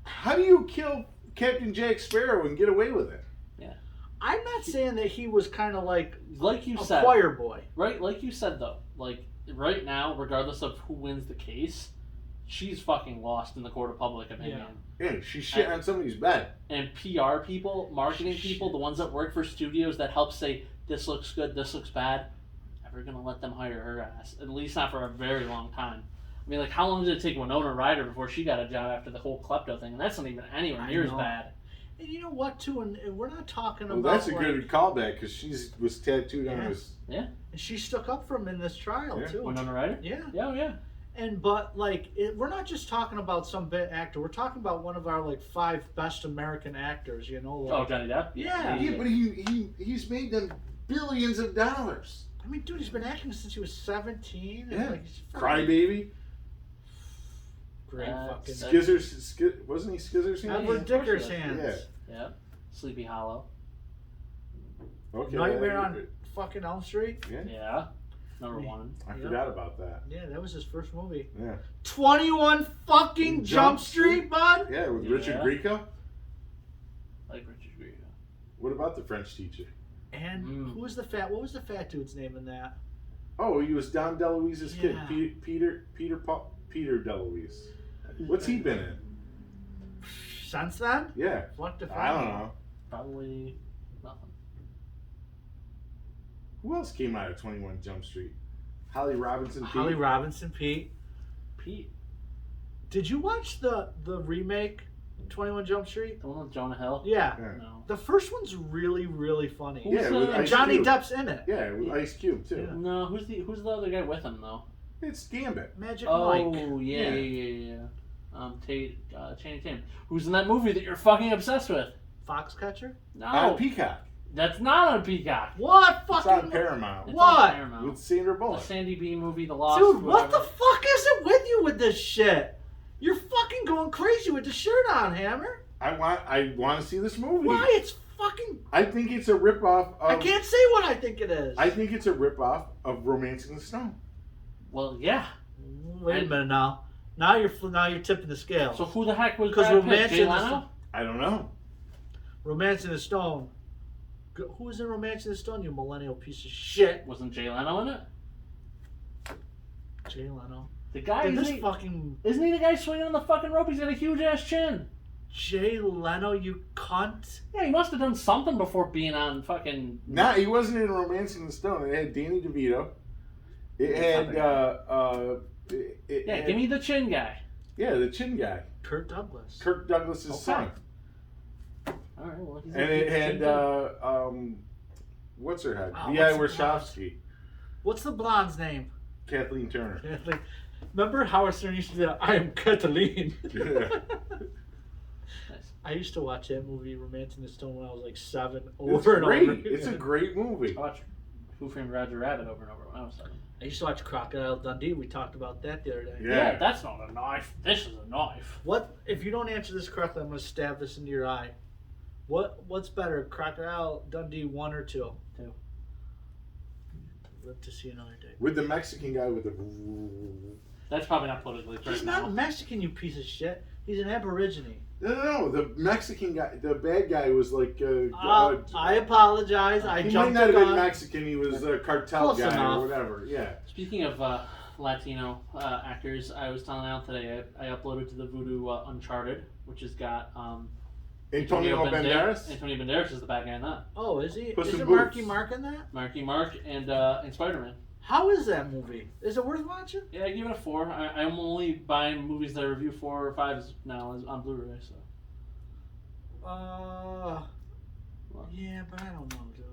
How do you kill Captain Jack Sparrow and get away with it? I'm not saying that he was kind of like Like you a said, choir boy. right? Like you said though, like right now, regardless of who wins the case, she's fucking lost in the court of public opinion. Yeah, she shit on somebody's bed. And PR people, marketing people, the ones that work for studios that help say this looks good, this looks bad, never gonna let them hire her ass. At least not for a very long time. I mean, like, how long did it take Winona Ryder before she got a job after the whole klepto thing? And that's not even anywhere I near as know. bad. And you know what, too? And we're not talking Well, about. that's a like, good callback because she was tattooed on Yeah. his. And she stuck up for him in this trial Yeah. too. Winona Ryder? Yeah. Yeah, oh, yeah. And but like we're not just talking about some bit actor. We're talking about one of our like 5 best American actors. You know. Oh, Like, Johnny Depp? Yeah. Yeah, but he's made them billions of dollars. I mean, dude, he's been acting since he was 17. And Yeah. like, he's Crybaby. great fucking. Wasn't he Skizzer's hand? Edward of course Dicker's he is. hands. Yeah. Sleepy Hollow. Okay. Nightmare on fucking Elm Street. Yeah. Yeah. Number Me. 1. I Yep. forgot about that. Yeah, that was his first movie. Yeah. 21 fucking Jump Street, bud. Yeah, with Yeah. Richard Grieco. Like Richard Gere. What about the French teacher? And what was the fat dude's name in that? Oh, he was Don DeLuise's kid, Yeah. Peter DeLuise. What's he been in? Since then? Yeah, What the fuck? I don't know. Probably nothing. Who else came out of 21 Jump Street? Holly Robinson. Holly Robinson, Pete. Did you watch the remake, 21 Jump Street? The one with Jonah Hill? Yeah. No. The first one's really, really funny. Yeah, with and Ice Johnny Cube. Depp's in it. Yeah, with Ice Cube too. Yeah. No, who's the other guy with him though? It's Gambit. Magic Oh Mike. yeah. Channing Tatum, who's in that movie that you're fucking obsessed with. Foxcatcher? No, On Peacock. that's not on Peacock. What It's fucking... on Paramount. It's What? on Paramount. With Sandra The Bullock. Sandy B movie, The Lost. Dude, what whatever. the fuck is it with you with this shit? You're fucking going crazy with the shirt on, Hammer. I want to see this movie. Why? It's fucking... I think it's a ripoff of. I can't say what I think it is. I think it's a ripoff of Romancing the Stone. Well, yeah. Wait a minute now. Now you're tipping the scale. So who the heck was Because Brad Pitt? Romancing Jay the Leno? Stone. I don't know. Romancing the Stone. Who was in Romancing the Stone? You millennial piece of shit. Wasn't Jay Leno in it? Jay Leno. The guy Dude, isn't he the guy swinging on the fucking rope? He's got a huge ass chin. Jay Leno, you cunt. Yeah, he must have done something before being on fucking. Nah, he wasn't in Romancing the Stone. It had Danny DeVito. It had Yeah, give me the chin guy. Yeah, the chin guy. Kirk Douglas. Kirk Douglas' Okay. son. All right, well, he's And it had what's her head? Oh, V.I. what's the Warshawski. What's the blonde's name? Kathleen Turner. Remember Howard Stern used to do that, I am Kathleen. Yeah. Nice. I used to watch that movie, Romancing the Stone, when I was like 7. It's Over and great. over. It's a great movie. I watched Who Framed Roger Rabbit over and over when I was 7. I used to watch Crocodile Dundee. We talked about that the other day. Yeah. That's not a knife. This is a knife. What if you don't answer this correctly? I'm gonna stab this into your eye. What's better, Crocodile Dundee 1 or 2? 2. Live to see another day. With the Mexican guy with the. That's probably not politically correct He's now. not Mexican, you piece of shit. He's an Aborigine. No. The Mexican guy, the bad guy was like. I apologize. I he might jumped not the have been gun. Mexican. He was a cartel Close guy enough. or whatever. Yeah. Speaking of Latino actors, I was telling Al today I uploaded to the Voodoo Uncharted, which has got Antonio Banderas. Antonio Banderas is the bad guy in that. Oh, is he? Puss Is in it Boots. Marky Mark in that? Marky Mark and Spider-Man. How is that movie? Is it worth watching? Yeah, I give it a 4. I'm only buying movies that I review 4 or 5s now on Blu-ray. So. Yeah, but I don't know, dude.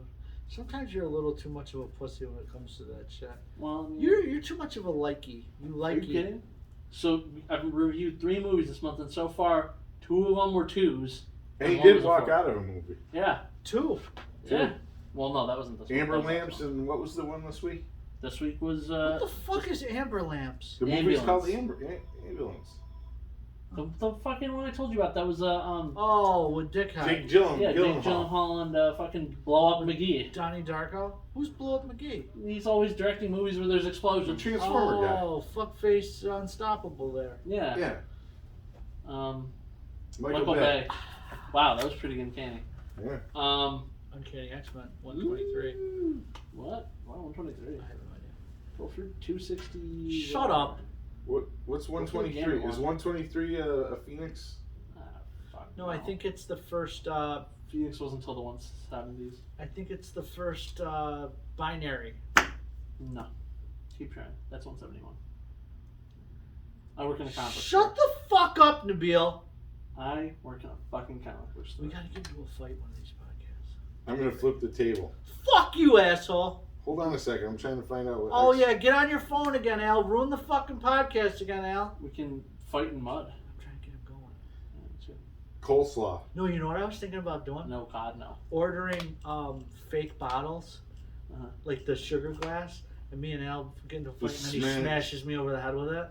Sometimes you're a little too much of a pussy when it comes to that shit. Well, I mean, You're too much of a likey. You are likey. you kidding? So I've reviewed 3 movies this month, and so far 2 of them were 2s. And he one did was a walk 4. out of a movie. Yeah. 2. Yeah. Well, no, that wasn't this week. Amber That was last Lamps one. and what was the one this week? This week was What the fuck is Amber Lamps? The movie's called Ambulance. Ambulance. the fucking one I told you about. That was Oh, with Dick Hyde. Jake Gyllenhaal. yeah, Jake Gyllenhaal and fucking Blow Up McGee. Donnie Darko. Who's Blow Up McGee? He's always directing movies where there's The explosions. Transformer guy. Oh, fuckface Unstoppable there. Yeah. Yeah. Michael Bay. Wow, that was pretty uncanny. Yeah. Uncanny X-Men 123. What? Wow, 123. I have no idea. Go for 260. Shut up. What's 123? Is 123 a Phoenix? Fuck No, I think it's the first. Phoenix was until the 170s. I think it's the first binary. No. Keep trying. That's 171. I work in a comic book Shut store. the fuck up, Nabil. I work in a fucking comic book store. We gotta get into a fight one of these podcasts. I'm gonna flip the table. Fuck you, asshole. Hold on a second. I'm trying to find out what. Oh yeah, get on your phone again, Al. Ruin the fucking podcast again, Al. We can fight in mud. I'm trying to get him going. Yeah, that's it. Coleslaw. No, you know what I was thinking about doing? No, God, no. Ordering fake bottles, Uh-huh. like the sugar glass, and me and Al get into a fight, and then he Smash. smashes me over the head with it.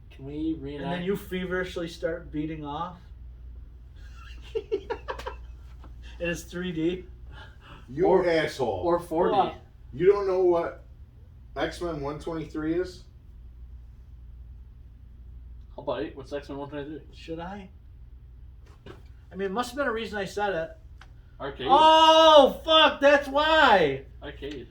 Can we reenact? And then you feverishly start beating off. And it's 3D. You Or- asshole. Or 4D. What? You don't know what X-Men 123 is? I'll bite. What's X-Men 123? Should I? I mean, it must have been a reason I said it. Arcade. Oh, fuck, that's why. Arcade.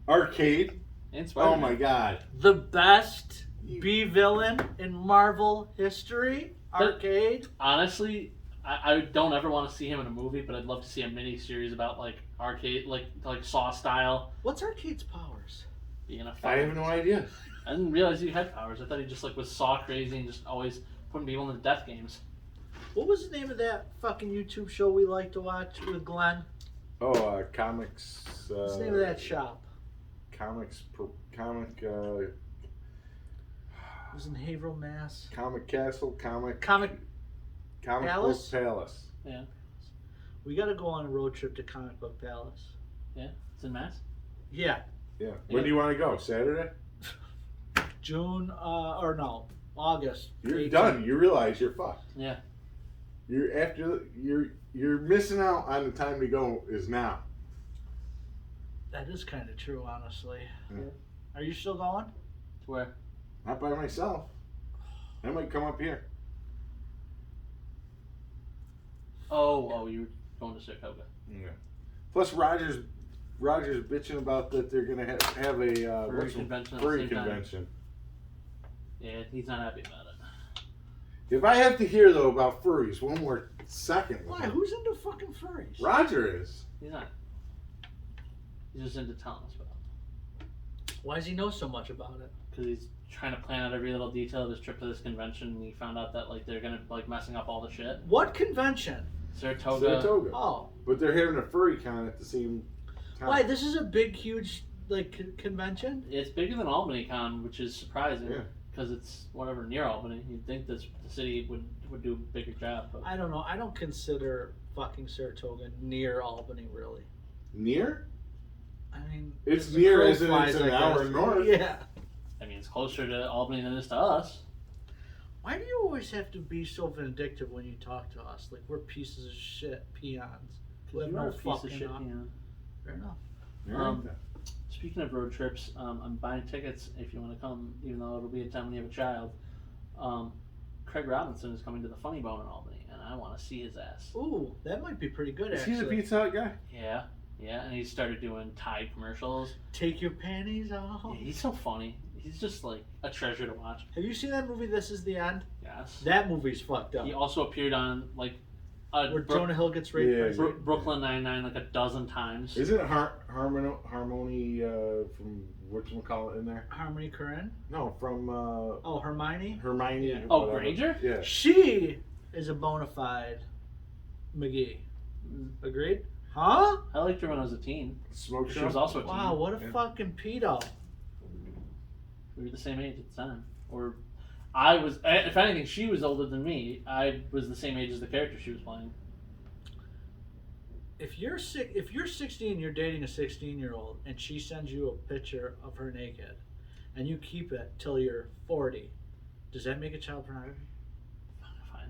Arcade? And Oh Spider-Man. my god. The best B-villain in Marvel history? Arcade? Honestly, I don't ever want to see him in a movie, but I'd love to see a mini series about like Arcade, like Saw style. What's Arcade's powers? Being a I have no idea. I didn't realize he had powers. I thought he just like was Saw crazy and just always putting people in the death games. What was the name of that fucking YouTube show we like to watch with Glenn? Oh, comics. What's the name of that shop? Comic. It was in Haverhill, Mass. Comic Castle. Comic Palace? Book Palace. Yeah. We got to go on a road trip to Comic Book Palace. Yeah. It's in Mass. Yeah. Yeah. When do you want to go? Saturday? June, or no, August. You're 18th. done. You realize you're fucked. Yeah. You're missing out on the time to go is now. That is kind of true, honestly. Yeah. Are you still going? To where? Not by myself. I might come up here. Oh, you're going to Saratoga. Yeah. Plus, Roger's bitching about that they're gonna have a Furry convention at the furry same time. convention. Yeah, he's not happy about it. If I have to hear though about furries one more second, Why? Who's into fucking furries? Roger is. He's not. He's just into telling us about it. Why does he know so much about it? Because he's trying to plan out every little detail of his trip to this convention, and he found out that like they're gonna like messing up all the shit. What convention? Saratoga. Oh. But they're having a furry con at the same time. Why? This is a big, huge like convention. It's bigger than Albany Con, which is surprising Yeah. because it's whatever near Albany. You'd think the city would do a bigger job, but I don't know. I don't consider fucking Saratoga near Albany, really. Near? I mean, It's as the near crow as in flies, it's an I hour guess. north. Yeah. I mean it's closer to Albany than it is to us. Why do you always have to be so vindictive when you talk to us? Like we're pieces of shit peons. Who have You are no a piece of fucking shit, op- man. Fair enough. Yeah. Speaking of road trips, I'm buying tickets if you want to come, even though it'll be a time when you have a child. Craig Robinson is coming to the Funny Bone in Albany, and I want to see his ass. Ooh, that might be pretty good. Is he Actually, the Pizza Hut guy? Yeah, and he started doing Tide commercials. Take your panties off. Yeah, he's so funny. He's just like a treasure to watch. Have you seen that movie? This Is the End. Yes. That movie's fucked up. He also appeared on like Where Jonah Hill gets raped. Yeah, by Bro- Brooklyn Nine-Nine like a dozen times. Isn't Harmony from whatchamacallit in there? Harmony Korine. No, from Oh, Hermione. Hermione. Yeah. Oh, whatever. Granger? Yeah. She is a bona fide McGee. Agreed? Huh? I liked her when I was a teen. Smoke She show. was also a teen. Wow, what a Yeah. fucking pedo. We were the same age at the time. Or I was, if anything, she was older than me. I was the same age as the character she was playing. If you're 16, you're dating a 16-year-old, and she sends you a picture of her naked, and you keep it till you're 40, does that make it child pornography? Fine.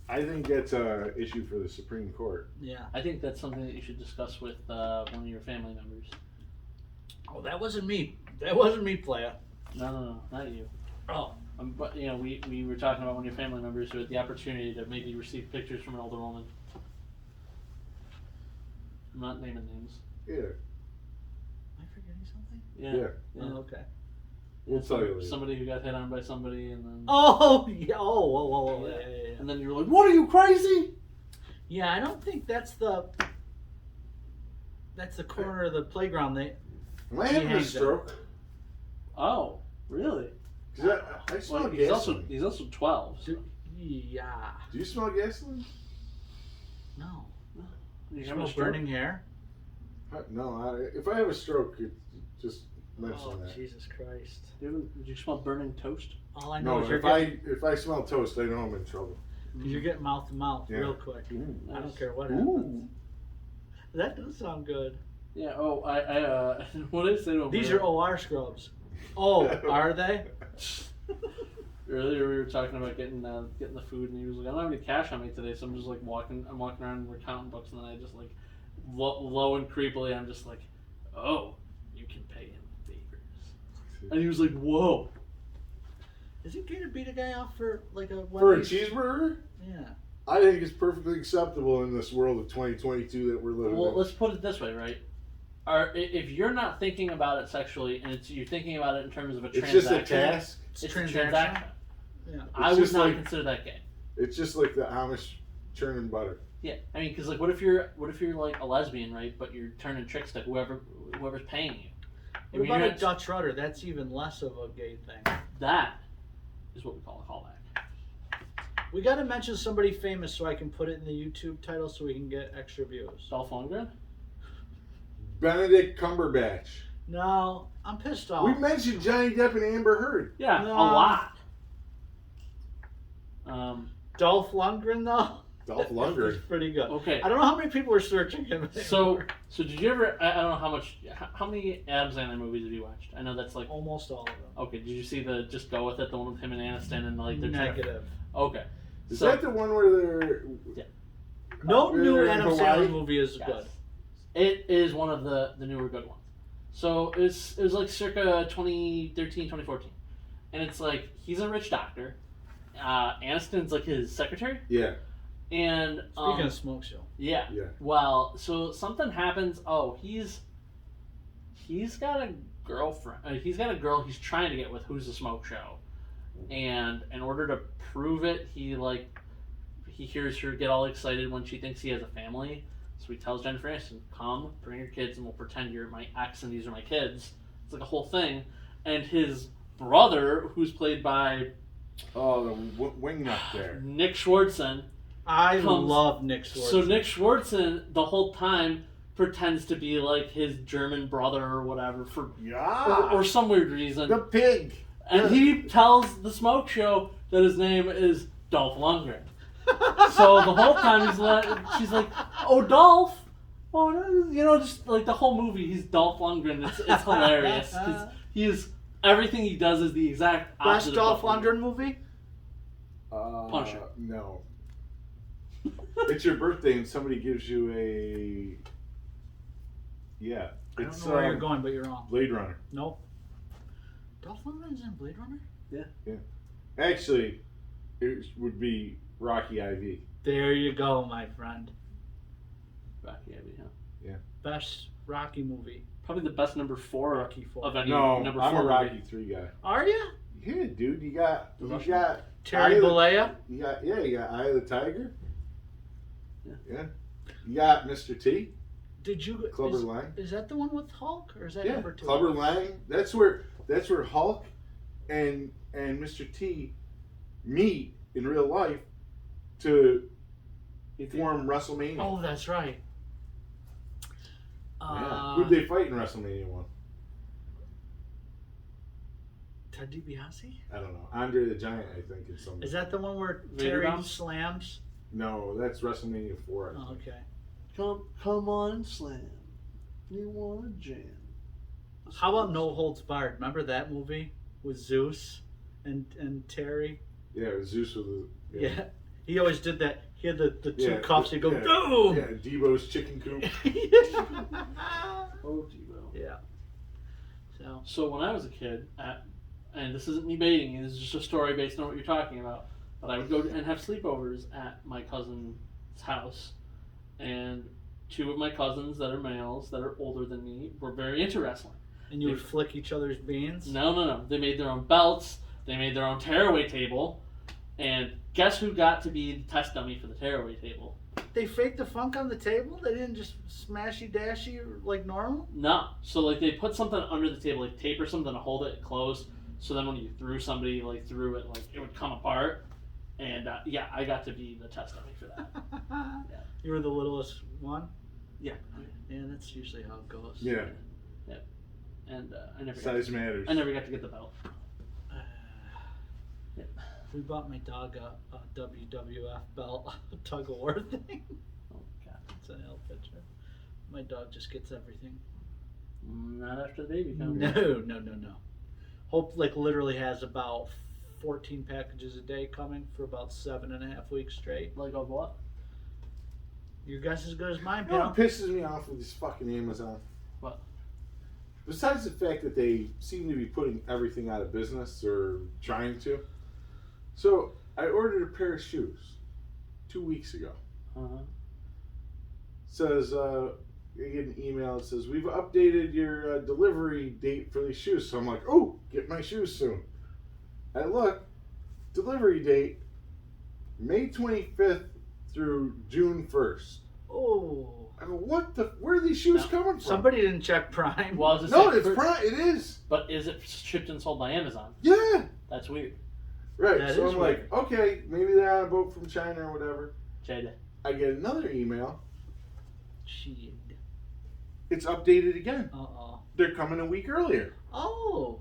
I think that's a issue for the Supreme Court. Yeah. I think that's something that you should discuss with one of your family members. Oh, that wasn't me. That wasn't me, playa. No, not you. Oh. But you know, we were talking about one of your family members who had the opportunity to maybe receive pictures from an older woman. I'm not naming names. Yeah. Am I forgetting something? Yeah. Oh, okay. We'll tell you later. Somebody who got hit on by somebody, and then Oh, yeah. Oh, whoa. Yeah. and then you were like, "What are you crazy?" Yeah, I don't think that's the corner of the playground. Am I having a hangs stroke? Oh, really? 'Cause I smell Well, gasoline. he's also 12. So. Yeah. Do you smell gasoline? No. You You having a smell stroke? burning hair? No. If I have a stroke, just mention Oh, that. Jesus Christ. Did you smell burning toast? All I know No, is you're if I smell toast, I know I'm in trouble. you're getting mouth to mouth Yeah. real quick. Ooh, I nice. don't care what Ooh. happens. That does sound good. Yeah. Oh, I what did I say to him? These are OR scrubs. Oh, are they? Earlier we were talking about getting the food, and he was like, "I don't have any cash on me today, so I'm just like walking around and we're counting books, and then I just like low and creepily, I'm just like, oh, you can pay in favors." And he was like, "Whoa." Is it gay to beat a guy off for like a For a Wendy's? cheeseburger? Yeah. I think it's perfectly acceptable in this world of 2022 that we're living in. Well, let's put it this way, right? If you're not thinking about it sexually, and you're thinking about it in terms of a It's transaction, just a task. It's a transaction. transaction. Yeah. I would not consider that gay. It's just like the Amish churning butter. Yeah, I mean, because like, what if you're like a lesbian, right? But you're turning tricks to whoever's paying you. What about a Dutch rudder? That's even less of a gay thing. That is what we call a callback. We got to mention somebody famous so I can put it in the YouTube title so we can get extra views. Dolph Lundgren? Benedict Cumberbatch. No, I'm pissed off. We mentioned Johnny Depp and Amber Heard. Yeah, No. a lot. Dolph Lundgren though. Dolph Lundgren. That's pretty good. Okay. I don't know how many people are searching him. So did you ever? I don't know how many Adam Sandler movies have you watched? I know that's like Almost all of them. Okay. Did you see the Just Go With It, the one with him and Aniston and like they're Negative. Okay. Is that the one where they're? Yeah. No new they're in Adam Hawaii? Sandler movie is Yes. good. It is one of the newer good ones. So it was like circa 2013, 2014. And it's like, he's a rich doctor. Aniston's like his secretary. Yeah. And Speaking of smoke show. yeah. Yeah. Well, so something happens. Oh, he's got a girlfriend. He's got a girl he's trying to get with who's a smoke show. And in order to prove it, he hears her get all excited when she thinks he has a family. So he tells Jennifer Aniston, "Come, bring your kids, and we'll pretend you're my ex and these are my kids." It's like a whole thing. And his brother, who's played by The wingnut there. Nick Swardson. I love Nick Swardson. So Nick Swardson, the whole time, pretends to be like his German brother or whatever or some weird reason. The pig. And he tells the smoke show that his name is Dolph Lundgren. So the whole time she's like, "Oh, Dolph." Oh, just like the whole movie, he's Dolph Lundgren. It's hilarious because everything he does is the exact opposite. Best Dolph Lundgren movie? Punisher. No. It's your birthday and somebody gives you a. Yeah. I don't know where you're going, but you're wrong. Blade Runner. Nope. Dolph Lundgren's in Blade Runner? Yeah. Actually, it would be Rocky IV. There you go, my friend. Rocky, yeah. Best Rocky movie. Probably the best number 4 Rocky 4. of any No, number I'm 4 a Rocky movie. 3 guy. Are you? Yeah, dude. You got Terry Bollea? You got Eye of the Tiger. Yeah. You got Mr. T. Did you? Clubber Lang. Is that the one with Hulk, or is that Yeah, number 2? Clubber Lang. That's where Hulk and Mr. T meet in real life to form WrestleMania. Oh, that's right. Yeah. Who'd they fight in WrestleMania 1? Ted DiBiase? I don't know. Andre the Giant, I think, is something. Is that the one where Vader Terry Bomb? slams? No, that's WrestleMania 4. I Oh, think. okay. Come on, slam. You want to jam? How about No Holds Barred? Remember that movie with Zeus and Terry? Yeah, it was Zeus with the. Yeah. He always did that. He had the two cups. He'd go, yeah, boom! Yeah, Debo's chicken coop. Oh, Debo. Yeah. So when I was a kid, and this isn't me baiting, this is just a story based on what you're talking about, but I would go and have sleepovers at my cousin's house, and 2 of my cousins that are males, that are older than me, were very into wrestling. And you would flick each other's beans? No. They made their own belts, they made their own tearaway table, and guess who got to be the test dummy for the tearaway table? They faked the funk on the table? They didn't just smashy dashy like normal? No. So like they put something under the table, like tape or something to hold it closed, so then when you threw somebody through it, it would come apart. And I got to be the test dummy for that. Yeah. You were the littlest one? Yeah. Yeah, that's usually how it goes. Yeah. And I never Size matters. I never got to get the belt. Yeah. We bought my dog a WWF belt, a tug of war thing. Oh God. It's an L picture. My dog just gets everything. Not after the baby comes. No. Hope literally has about 14 packages a day coming for about 7.5 weeks straight. Like of what? Your guess is as good as mine, You know pal. what pisses me off with this fucking Amazon? What? Besides the fact that they seem to be putting everything out of business or trying to. So I ordered a pair of shoes. 2 weeks ago. Uh-huh. Says, I get an email that says, we've updated your delivery date for these shoes. So I'm like, oh, get my shoes soon. I look, delivery date, May 25th through June 1st. Oh. I go, where are these shoes coming from? Somebody didn't check Prime. Well, I was No, saying, it's Prime. It is. But is it shipped and sold by Amazon? Yeah. That's weird. Right. That So is I'm like, okay, maybe they're on a boat from China or whatever. Jada. I get another email. Shit. It's updated again. Uh-oh. They're coming a week earlier. Oh.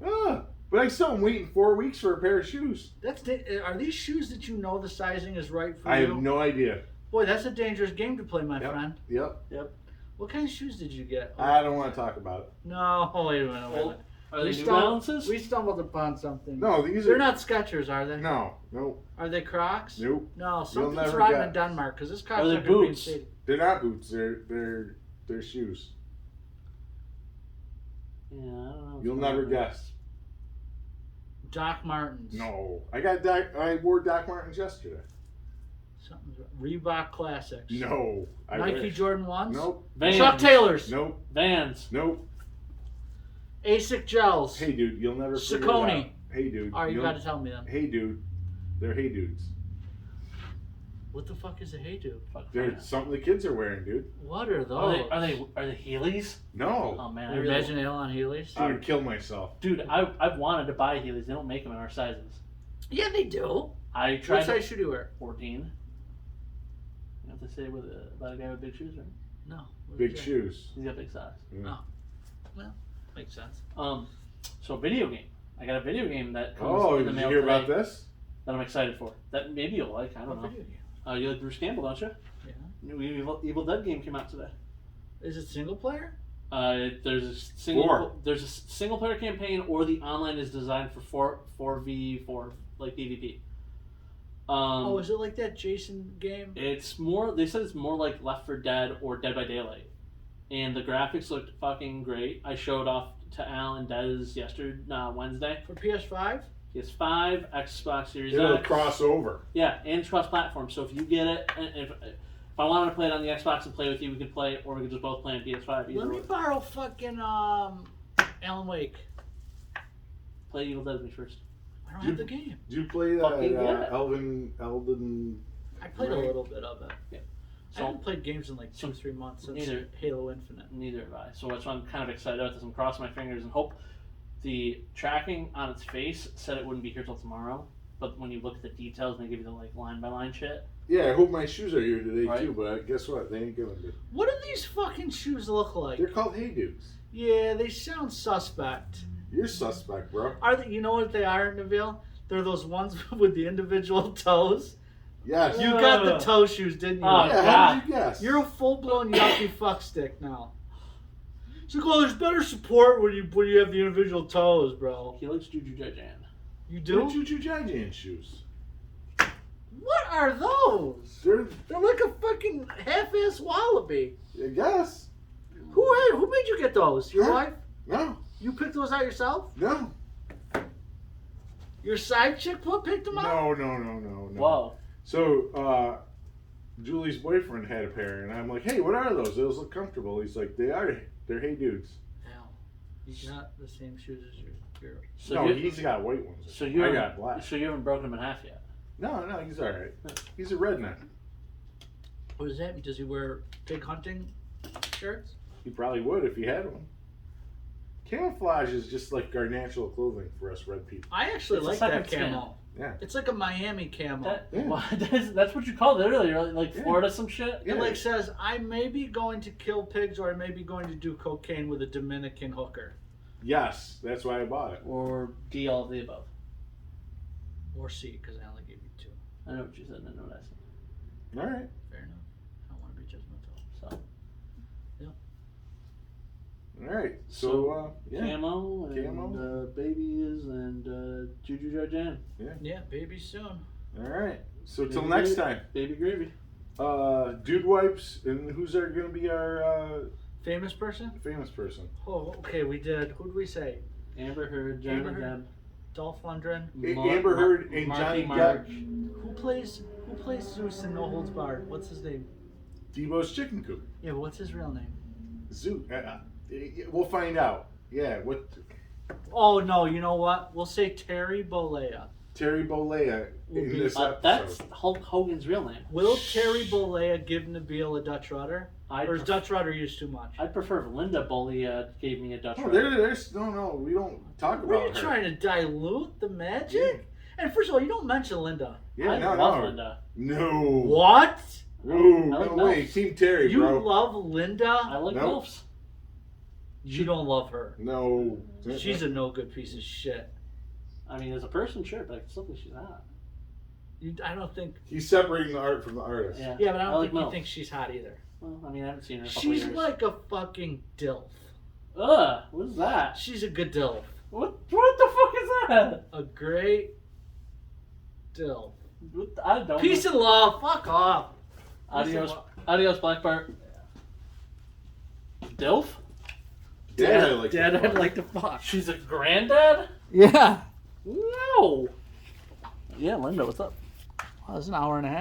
But I still am waiting 4 weeks for a pair of shoes. Are these shoes that you know the sizing is right for I you? have no idea. Boy, that's a dangerous game to play, my friend. Yep. What kind of shoes did you get? I don't want to talk about it. No, wait a minute. Well, are they We New stumbled- Balances? We stumbled upon something. No, these They're are not Skechers, are they? No, nope, Are they Crocs? nope. No, something's never wrong guess. in Denmark because this Are Crocs they are being boots? shady. They're not boots. They're shoes. Yeah, I don't know. You'll never guess. Doc Martens. No, I wore Doc Martens yesterday. Something's wrong. Reebok Classics. No, I Nike wish. Jordan 1s? Nope, Vans. Chuck Taylors. nope, Vans. nope. Asics Gels. Hey, dude, you'll never figure it Saucony. out. Hey, dude. Alright, you you'll- gotta tell me them. Hey, dude. They're Hey Dudes. What the fuck is a Hey Dude? Fuck They're Vans. something the kids are wearing, dude. What are Are those? they Heelys? No. Oh man, I You really, imagine Alon Heelys? I would kill myself. dude, I've wanted to buy Heelys. They don't make them in our sizes. Yeah, they do. I What tried size shoe do you wear? 14. You have to say about a guy with big shoes, right? No. What Big is that? shoes. He's got big size. Yeah. Makes sense. So video game. I got a video game that comes Oh, in the did you mail hear today about this? that I'm excited for. That maybe you'll like. I don't What know. video game? You like Bruce Campbell, don't you? Yeah. New Evil Dead game came out today. Is it single player? There's a single player campaign, or the online is designed for 4v4 like PvP. Is it like that Jason game? It's more. They said it's more like Left 4 Dead or Dead by Daylight, and the graphics looked fucking great. I showed off to Al and Dez Wednesday. For PS5? PS5, Xbox Series It'll X. cross over. Yeah, and it's cross-platform. So if you get it, and if I wanted to play it on the Xbox and play with you, we could play it, or we could just both play on PS5. Either Let me way. borrow fucking Alan Wake. Play Evil Dead with me first. I don't have the game. Did you play Fucking that yeah. Elden? I played a little bit of it. Yeah. I haven't played games in like 2-3 months since Neither. Halo Infinite. Neither have I. So that's why I'm kind of excited about this. I'm crossing my fingers and hope. The tracking on its face said it wouldn't be here till tomorrow, but when you look at the details and they give you the like line by line shit. Yeah, I hope my shoes are here today Right. too. But guess what? They ain't giving me. What do these fucking shoes look like? They're called Hey Dudes. Yeah, they sound suspect. You're suspect, bro. Are they? You know what they are, Nabil? They're those ones with the individual toes. Yes. You got the toe shoes, didn't you? Oh, Yeah. How God. did you guess? You're a full-blown yuppie fuckstick now. It's like, oh, there's better support when you have the individual toes, bro. He likes Juju Jajan. You They're do? Choo Jajan shoes. What are those? They're like a fucking half-ass wallaby. I guess. Who made you get those? Your Huh? wife? No. You picked those out yourself? No. Your side chick picked them out? No. Whoa. So, Julie's boyfriend had a pair, and I'm like, hey, what are those? Those look comfortable. He's like, they're Hey Dudes. Hell, you got the same shoes as your So no, you, he's got white ones. so you I haven't- got black. So you haven't broken him in half yet. No, he's all right. He's a redneck. What does that mean? Does he wear big hunting shirts? He probably would if he had one. Camouflage is just like our natural clothing for us red people. I actually It's a like second that skin. camo. Yeah. It's like a Miami camo. That, Yeah. well, that's what you called it earlier, like Yeah. Florida some shit. Yeah. It like says, I may be going to kill pigs or I may be going to do cocaine with a Dominican hooker. Yes, that's why I bought it. Or D, all of the above. Or C, because I only gave you 2. I know what you said. I know what I said. All right. Fair enough. I don't want to be judgmental. So All right. So, yeah. camo and Camo. babies and Juju Jajan. Yeah, baby soon. All right. So till Baby next gravy. time. Baby gravy. Dude wipes, and who's going to be our Famous person? famous person? Oh, okay, we did. Who'd we say? Amber Heard, Johnny Amber Heard. Depp, Dolph Lundgren. Amber Heard and Marky Johnny Mark. Depp. Who plays Who plays Zeus in No Holds Barred? What's his name? Debo's Chicken Coop. Yeah, but what's his real name? Zeus. We'll find out. Yeah, what? Oh no, you know what? We'll say Terry Bollea. Terry Bollea in this episode. That's Hulk Hogan's real name. Will Terry Bollea give Nabil a Dutch rudder? Or is Dutch rudder used too much? I'd prefer if Linda Bollea gave me a Dutch rudder. There's no, we don't talk about Were you her. trying to dilute the magic? And first of all, you don't mention Linda. Yeah, I love Linda. No. What? No, I like no way. MILFs. Team Terry, You bro. love Linda? I like Nope. MILFs. You don't love her. No. She's a no good piece of shit. I mean, as a person, sure, but I still think she's not. I don't think. He's separating the art from the artist. Yeah, Yeah, but I don't like think you MILFs. think she's hot either. Well, I mean, I haven't seen her in a couple She's years. like a fucking dilf. Ugh, what is that? She's a good dilf. What the fuck is that? A great dilf. I don't Peace know. and love. Fuck off. Adios, Black Bart. Dilf? Dad, I like Dad, to I'd fuck. like to fuck. She's a granddad? Yeah. No. Yeah, Linda, what's up? Well, it's an hour and a half.